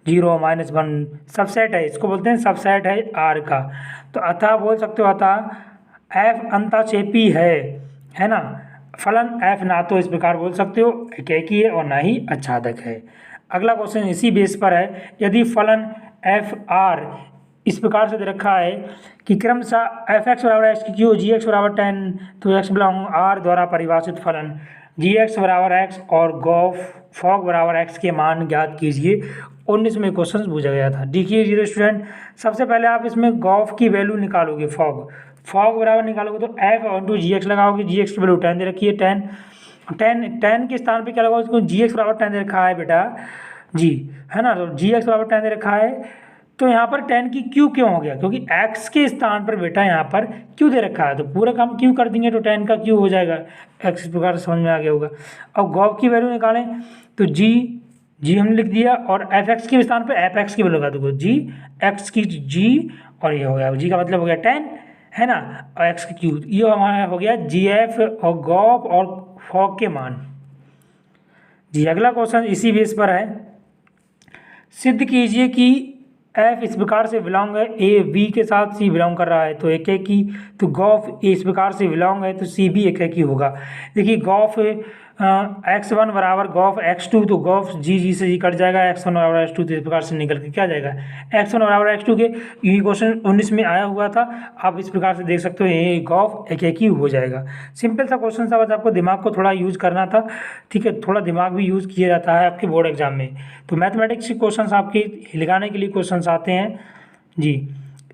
0 -1 सबसेट है, इसको बोलते हैं सबसेट है R का। तो अतः बोल सकते हो अतः F अंतःक्षेपी है ना। फलन F ना तो इस प्रकार बोल सकते हो एकाकी है और ना ही आच्छादक है। अगला क्वेश्चन इसी बेस पर है, यदि फलन एफ आर इस प्रकार से दे रखा है कि क्रमशः एफ एक्स बराबर एक्स की क्यू जी एक्स बराबर 10, तो एक्स बिलोंग आर द्वारा परिभाषित फलन जी एक्स बराबर एक्स और गॉफ फॉग बराबर एक्स के मान ज्ञात कीजिए। 19 में क्वेश्चन पूछा गया था। देखिए जीरो स्टूडेंट, सबसे पहले आप इसमें गॉफ की वैल्यू निकालोगे, फॉग बराबर निकालोगे तो एफ इंटू जी एक्स लगाओगे, जी एक्स की वैल्यू 10 दे रखी है, 10 के स्थान पे क्या लगाओगे, इसको जी एक्स बराबर 10 दे रखा है बेटा जी, है ना। तो जी एक्स बराबर 10 दे रखा है, तो यहाँ पर 10 की क्यू क्यों हो गया, क्योंकि x के स्थान पर बेटा यहाँ पर क्यू दे रखा है, तो पूरा काम क्यू कर देंगे तो 10 का क्यू हो जाएगा। x इस प्रकार से समझ में आ गया होगा। अब गॉफ की वैल्यू निकालें तो जी हमने लिख दिया और एफ एक्स के स्थान पर एफ एक्स की वैल्यू लगा दो, जी एक्स की जी, और ये हो गया जी का मतलब हो गया 10, है ना, और एक्स की क्यू, ये हमारा हो गया जी एफ और गॉफ और फॉग के मान जी। अगला क्वेश्चन इसी बेस पर है, सिद्ध कीजिए कि एफ इस प्रकार से बिलोंग है, ए बी के साथ सी बिलोंग कर रहा है तो एकाकी, तो गॉफ इस प्रकार से बिलोंग है तो सी भी एकाकी होगा। देखिए गॉफ x1 बराबर गॉफ x2, तो गॉफ जी से जी कट जाएगा, x1 बराबर x2, तो इस प्रकार से निकल के क्या जाएगा x1 बराबर x2 के। ये क्वेश्चन 19 में आया हुआ था, आप इस प्रकार से देख सकते हो ये गॉफ एकाकी हो जाएगा। सिंपल सा क्वेश्चन था, बस आपको दिमाग को थोड़ा यूज़ करना था। ठीक है, थोड़ा दिमाग भी यूज़ किया जाता है आपके बोर्ड एग्जाम में, तो मैथमेटिक्स के क्वेश्चन आपके हिलगाने के लिए क्वेश्चन आते हैं जी।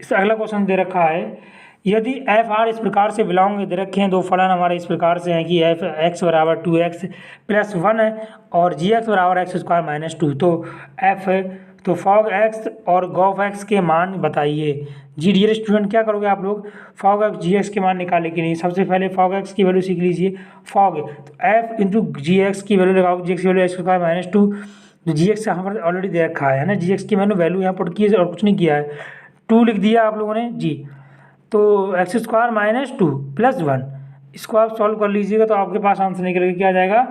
इस अगला क्वेश्चन दे रखा है, यदि एफ आर इस प्रकार से बिलोंग दे रखे हैं, दो फलन हमारे इस प्रकार से हैं कि एफ एक्स बराबर 2x + 1 है और जी एक्स बराबर x² - 2, तो फॉग एक्स और गॉफ एक्स के मान बताइए। जी डियर स्टूडेंट, क्या करोगे आप लोग, फॉग एक्स जी एक्स के मान निकालने के लिए सबसे पहले फॉग एक्स की वैल्यू सीख लीजिए। फॉग तो एफ इंटू जी एक्स की वैल्यू लगाओगे, जी एक्स की वैल्यू x² - 2, तो जी एक्स यहाँ पर ऑलरेडी दे रखा है ना, जी एक्स की मैंने वैल्यू यहाँ पुट की है और कुछ नहीं किया है, 2 लिख दिया आप लोगों ने जी। तो x² - 2 + 1, इसको आप सॉल्व कर लीजिएगा तो आपके पास आंसर निकल के क्या आ जाएगा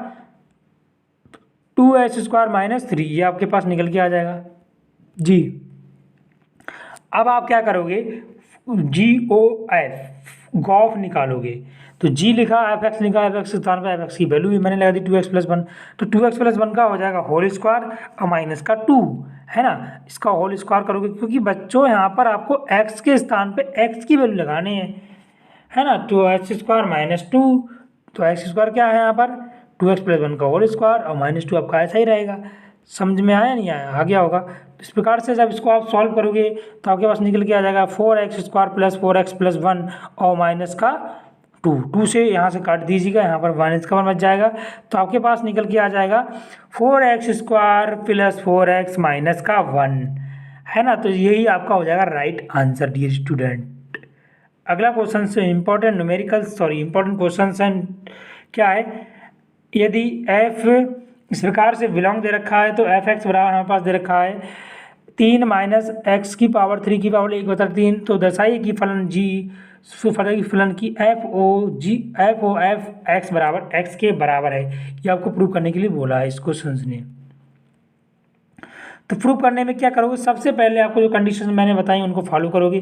2x² - 3, ये आपके पास निकल के आ जाएगा जी। अब आप क्या करोगे, गॉफ निकालोगे, तो जी लिखा एफ एक्स लिखा, एफ एक्स के स्थान पर एफ एक्स की वैल्यू भी मैंने लगा दी 2x + 1, तो 2x + 1 का हो जाएगा होल स्क्वायर और माइनस का 2, है ना। इसका होल स्क्वायर करोगे, क्योंकि बच्चों यहाँ पर आपको x के स्थान पे x की वैल्यू लगानी है ना, तो x² - 2, तो x² क्या है यहाँ पर 2x + 1 का होल स्क्वायर और -2 आपका ऐसा ही रहेगा। समझ में आया नहीं आया, आ गया होगा। इस प्रकार से जब इसको आप सॉल्व करोगे तो आपके पास निकल के आ जाएगा 4x² + 4x + 1 और माइनस का 2 से यहाँ से काट दीजिएगा, यहाँ पर माइनस का 1 बच जाएगा, तो आपके पास निकल के आ जाएगा 4x² + 4x - का 1, है ना। तो यही आपका हो जाएगा राइट आंसर डियर स्टूडेंट। अगला क्वेश्चन से इंपॉर्टेंट क्वेश्चन क्या है, यदि f इस प्रकार से बिलोंग दे रखा है तो एफ एक्स बराबर हमारे पास दे रखा है 3 - x की पावर 3 की पावर 1/3, तो दर्शाइए कि फलन जी फलन की एफ ओ एफ एक्स बराबर एक्स के बराबर है। ये आपको प्रूव करने के लिए बोला है इस क्वेश्चन ने। तो प्रूव करने में क्या करोगे, सबसे पहले आपको जो कंडीशन मैंने बताई उनको फॉलो करोगे।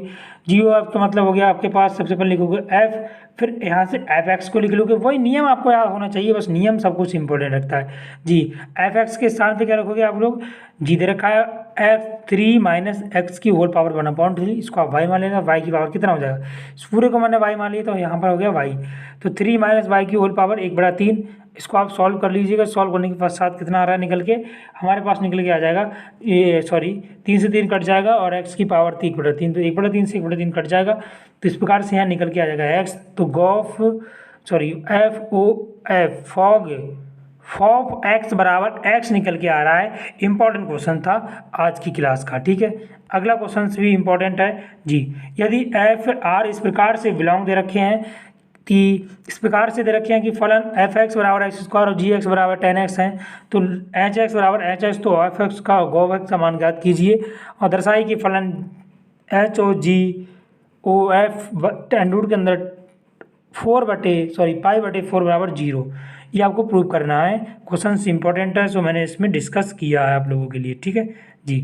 जी ओ एफ का मतलब हो गया आपके पास, सबसे पहले लिखोगे एफ, फिर यहाँ से एफ एक्स को लिख लोगे, वही नियम आपको याद होना चाहिए, बस नियम सब कुछ इंपॉर्टेंट रखता है जी। एफ एक्स के स्थान पे क्या रखोगे आप लोग, जी दे रखा है f3 - x की होल पावर 1/3, इसको आप y मान लेना, y की पावर कितना हो जाएगा, इस पूरे को मैंने y मान लिया तो यहाँ पर हो गया y, तो 3 - y की होल पावर 1/3 इसको आप सॉल्व कर लीजिएगा। सॉल्व करने के पश्चात कितना आ रहा है निकल के, हमारे पास निकल के आ जाएगा ये, सॉरी 3 से 3 कट जाएगा और x की पावर 3/3, तो 1/3 से 1/3 कट जाएगा। तो इस प्रकार से यहाँ निकल के आ जाएगा x। तो फॉग x बराबर x निकल के आ रहा है। इंपॉर्टेंट क्वेश्चन था आज की क्लास का, ठीक है। अगला क्वेश्चन भी इंपॉर्टेंट है जी। यदि एफ आर इस प्रकार से बिलोंग दे रखे हैं कि इस प्रकार से दे रखे हैं कि फलन एफ एक्स बराबर एक्स स्क्वायर और जी एक्स बराबर 10x है, तो एच एक्स बराबर एच एक्स, तो एफ एक्स का गॉफ एक्स का मान ज्ञात कीजिए और दर्शाइए कि फलन एच ओ जी ओ एफ टेन रूट के अंदर पाई/4 बराबर 0। ये आपको प्रूव करना है। क्वेश्चन इंपॉर्टेंट है, सो मैंने इसमें डिस्कस किया है आप लोगों के लिए, ठीक है जी।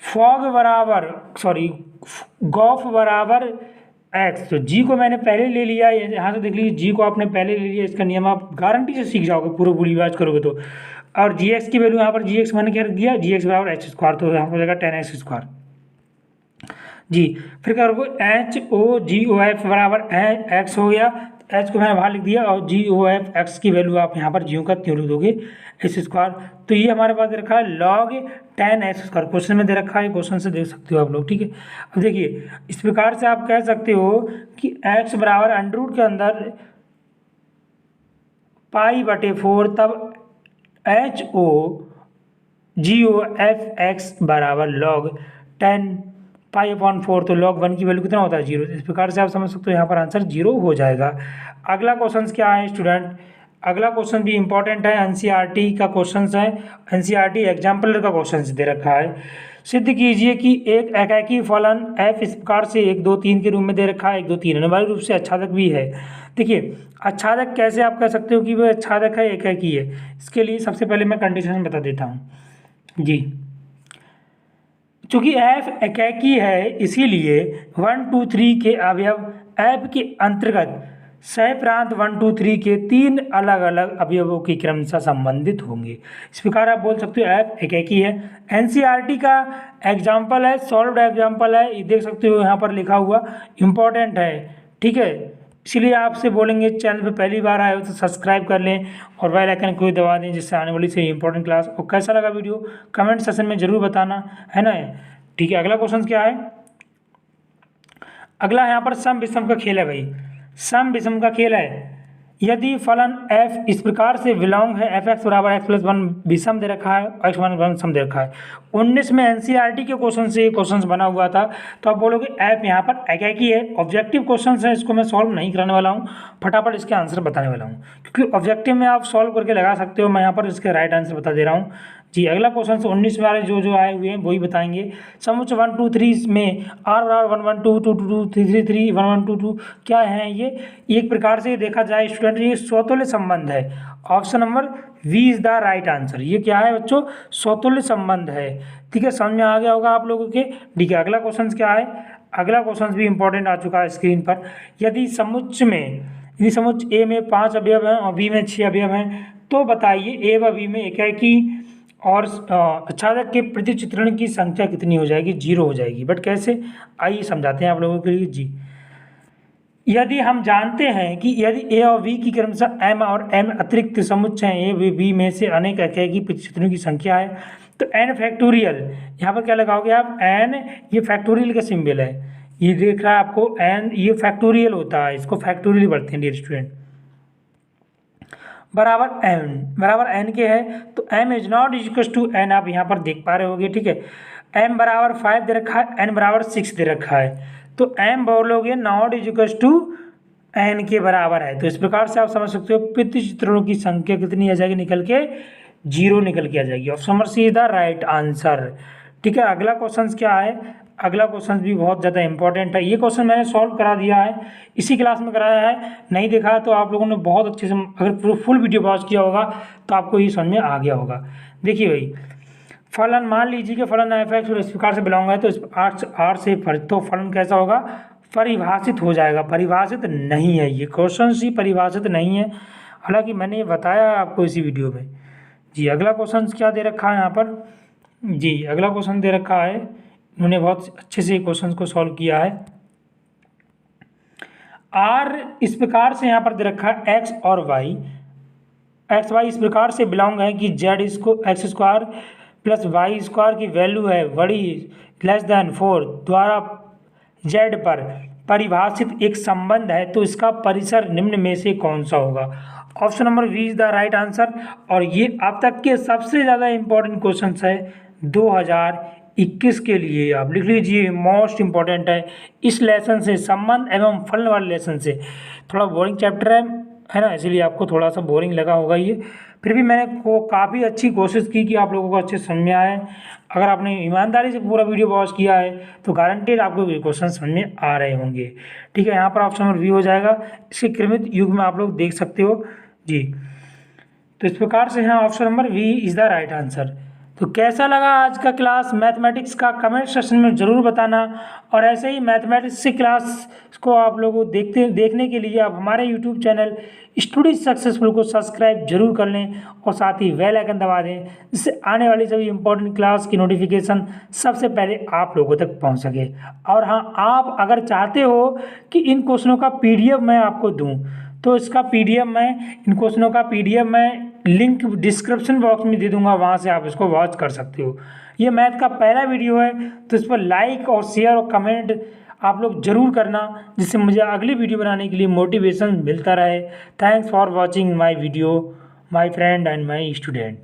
गॉफ बराबर एक्स, तो जी को मैंने पहले ले लिया, यहाँ से देख लीजिए जी को आपने पहले ले लिया। इसका नियम आप गारंटी से सीख जाओगे पूरी बात करोगे तो। और जी एक्स की वैल्यू यहाँ पर जी एक्स मैंने क्या रख दिया, जी एक्स बराबर एच स्क्वायर, तो यहाँ पर हो जाएगा 10x स्क्वायर जी। फिर क्या करोगे, एच ओ जी ओ एफ बराबर एक्स हो गया, एच को मैंने बाहर लिख दिया और जी ओ एफ एक्स की वैल्यू आप यहाँ पर ज्यों का त्यों लिख दोगे एच स्क्वायर। तो ये हमारे पास दे रखा है log 10x स्क्वायर, क्वेश्चन में दे रखा है, क्वेश्चन से देख सकते हो आप लोग, ठीक है। अब देखिए इस प्रकार से आप कह सकते हो कि x बराबर अंडर रूट के अंदर पाई/4, तब एच ओ जी ओ एफ एक्स बराबर log 10 पाई/4, तो log 1 की वैल्यू कितना होता है 0। इस प्रकार से आप समझ सकते हो यहाँ पर आंसर 0 हो जाएगा। अगला क्वेश्चन क्या है स्टूडेंट, अगला क्वेश्चन भी इंपॉर्टेंट है, एनसीईआरटी का क्वेश्चन है, एनसीईआरटी एग्जाम्पलर का क्वेश्चन दे रखा है। सिद्ध कीजिए कि एक एकाकी फलन f इस प्रकार से 1 2 3 के रूप में दे रखा है, 1 2 3 अनिवार्य रूप से आच्छादक भी है। देखिए आच्छादक कैसे आप कह सकते हो कि वह आच्छादक है, एकाकी है। इसके लिए सबसे पहले मैं कंडीशन बता देता हूँ जी। चूंकि f एकाकी है इसीलिए 1 2 3 के अवयव f के अंतर्गत सह प्रांत 1 2 3 के 3 अलग अलग अवयवों के क्रमशः संबंधित होंगे। इस प्रकार आप बोल सकते हो f एकाकी है। एनसीईआरटी का एग्जाम्पल है, सॉल्व्ड एग्जाम्पल है, ये देख सकते हो यहाँ पर लिखा हुआ, इंपॉर्टेंट है, ठीक है। इसलिए आपसे बोलेंगे चैनल पे पहली बार आए हो तो सब्सक्राइब कर लें और बेल आइकन को दबा दें, जिससे आने वाली से इंपॉर्टेंट क्लास। और कैसा लगा वीडियो कमेंट सेक्शन में जरूर बताना, है ना, ठीक है। अगला क्वेश्चन क्या है, अगला यहाँ पर सम विषम का खेल है भाई, सम विषम का खेल है। यदि फलन f इस प्रकार से बिलोंग है, एफ एक्स बराबर एक्स प्लस 1 विषम दे रखा है, एक्स वन 1 सम दे रखा है। 19 में एनसीईआरटी के क्वेश्चन से ये क्वेश्चन बना हुआ था, तो आप बोलोगे f यहाँ पर एकाकी है। ऑब्जेक्टिव क्वेश्चन है, इसको मैं सॉल्व नहीं कराने वाला हूँ, फटाफट इसके आंसर बताने वाला हूँ, क्योंकि ऑब्जेक्टिव में आप सॉल्व करके लगा सकते हो, मैं यहाँ पर इसके राइट आंसर बता दे रहा हूँ जी। अगला क्वेश्चन 19 वाले जो आए हुए हैं वही बताएंगे। समुच्चय 1 2 3 में r बराबर 1 1 2 2 2 2 3 3 3 1 1 2 2 क्या है ये, एक प्रकार से देखा जाए स्टूडेंट ये स्वतुल्य संबंध है। Option number V is the right answer. ये क्या है बच्चों, स्वतुल्य संबंध है, ठीक है। समझ में आ गया होगा आप लोगों के, ठीक है। अगला क्वेश्चन क्या है, अगला क्वेश्चन भी इंपॉर्टेंट आ चुका है स्क्रीन पर। यदि समुच्चय ए में 5 अवयव हैं और बी में 6 अवयव हैं, तो बताइए ए व बी में एकाकी और आच्छादक के प्रतिचित्रण की संख्या कितनी हो जाएगी, 0 हो जाएगी। बट कैसे, आइए समझाते हैं आप लोगों के लिए जी। यदि हम जानते हैं कि यदि ए और बी की क्रमशः m और m अतिरिक्त समुच्चय ए व बी में से अनेक एकाकी प्रतिचित्रणों की संख्या है, तो n फैक्टोरियल, यहाँ पर क्या लगाओगे आप, n, ये फैक्टोरियल का सिंबल है, ये देख रहा है आपको n, ये फैक्टोरियल होता है, इसको फैक्टोरियल बढ़ते हैं डियर स्टूडेंट, बराबर n के है। तो m is not equal to n, आप यहाँ पर देख पा रहे होगे, ठीक है। m बराबर 5 दे रखा है, n बराबर 6 दे रखा है, तो m बोलोगे नॉट इक्वल टू n के बराबर है। तो इस प्रकार से आप समझ सकते हो प्रतिचित्रणों की संख्या कितनी आ जाएगी, निकल के 0 निकल के आ जाएगी। Option number C is the right answer, ठीक है। अगला क्वेश्चन क्या है, अगला क्वेश्चन भी बहुत ज़्यादा इंपॉर्टेंट है। ये क्वेश्चन मैंने सॉल्व करा दिया है, इसी क्लास में कराया है, नहीं देखा तो आप लोगों ने बहुत अच्छे से, अगर फुल वीडियो वॉच किया होगा तो आपको ये समझ में आ गया होगा। देखिए भाई, फलन मान लीजिए कि फलन एफ एक्स इस प्रकार से बिलोंग है, तो इस आर से तो फलन कैसा होगा, परिभाषित हो जाएगा। परिभाषित नहीं है, ये क्वेश्चन ही परिभाषित नहीं है, हालांकि मैंने ये बताया आपको इसी वीडियो में जी। अगला क्वेश्चन क्या दे रखा है यहाँ पर जी, अगला क्वेश्चन दे रखा है, उन्होंने बहुत अच्छे से क्वेश्चन को सॉल्व किया है। आर इस प्रकार से यहाँ पर दे रखा है एक्स और वाई एक्स वाई इस प्रकार से बिलोंग है कि जेड इसको x square plus y square की वैल्यू है बड़ी लेस देन 4 द्वारा जेड पर परिभाषित एक संबंध है, तो इसका परिसर निम्न में से कौन सा होगा? Option number B is the right answer. और ये अब तक के सबसे ज़्यादा इंपॉर्टेंट क्वेश्चन है 2021 के लिए, आप लिख लीजिए, मोस्ट इंपॉर्टेंट है इस लेसन से, संबंध एवं फलन वाले लेसन से। थोड़ा बोरिंग चैप्टर है ना, इसीलिए आपको थोड़ा सा बोरिंग लगा होगा ये, फिर भी मैंने को काफ़ी अच्छी कोशिश की कि आप लोगों को अच्छे समझ में आए। अगर आपने ईमानदारी से पूरा वीडियो वॉच किया है तो गारंटेड आपको क्वेश्चन समझ में आ रहे होंगे। ठीक है, यहाँ पर ऑप्शन नंबर बी हो जाएगा। इसके क्रमित युग में आप लोग देख सकते हो जी। तो इस प्रकार से यहाँ option number B is the right answer. तो कैसा लगा आज का क्लास मैथमेटिक्स का, कमेंट सेक्शन में ज़रूर बताना। और ऐसे ही मैथमेटिक्स की क्लास को आप लोगों को देखने के लिए आप हमारे यूट्यूब चैनल स्टडी सक्सेसफुल को सब्सक्राइब जरूर कर लें और साथ ही बेल आइकन दबा दें, जिससे आने वाली सभी इंपॉर्टेंट क्लास की नोटिफिकेशन सबसे पहले आप लोगों तक पहुंच सके। और हाँ, आप अगर चाहते हो कि इन क्वेश्चनों का PDF मैं आपको दूँ, तो इसका PDF मैं इन क्वेश्चनों का PDF मैं लिंक डिस्क्रिप्शन बॉक्स में दे दूंगा, वहाँ से आप इसको वॉच कर सकते हो। ये मैथ का पहला वीडियो है, तो इस पर लाइक और शेयर और कमेंट आप लोग जरूर करना, जिससे मुझे अगली वीडियो बनाने के लिए मोटिवेशन मिलता रहे। Thanks for watching my video my friend and my student.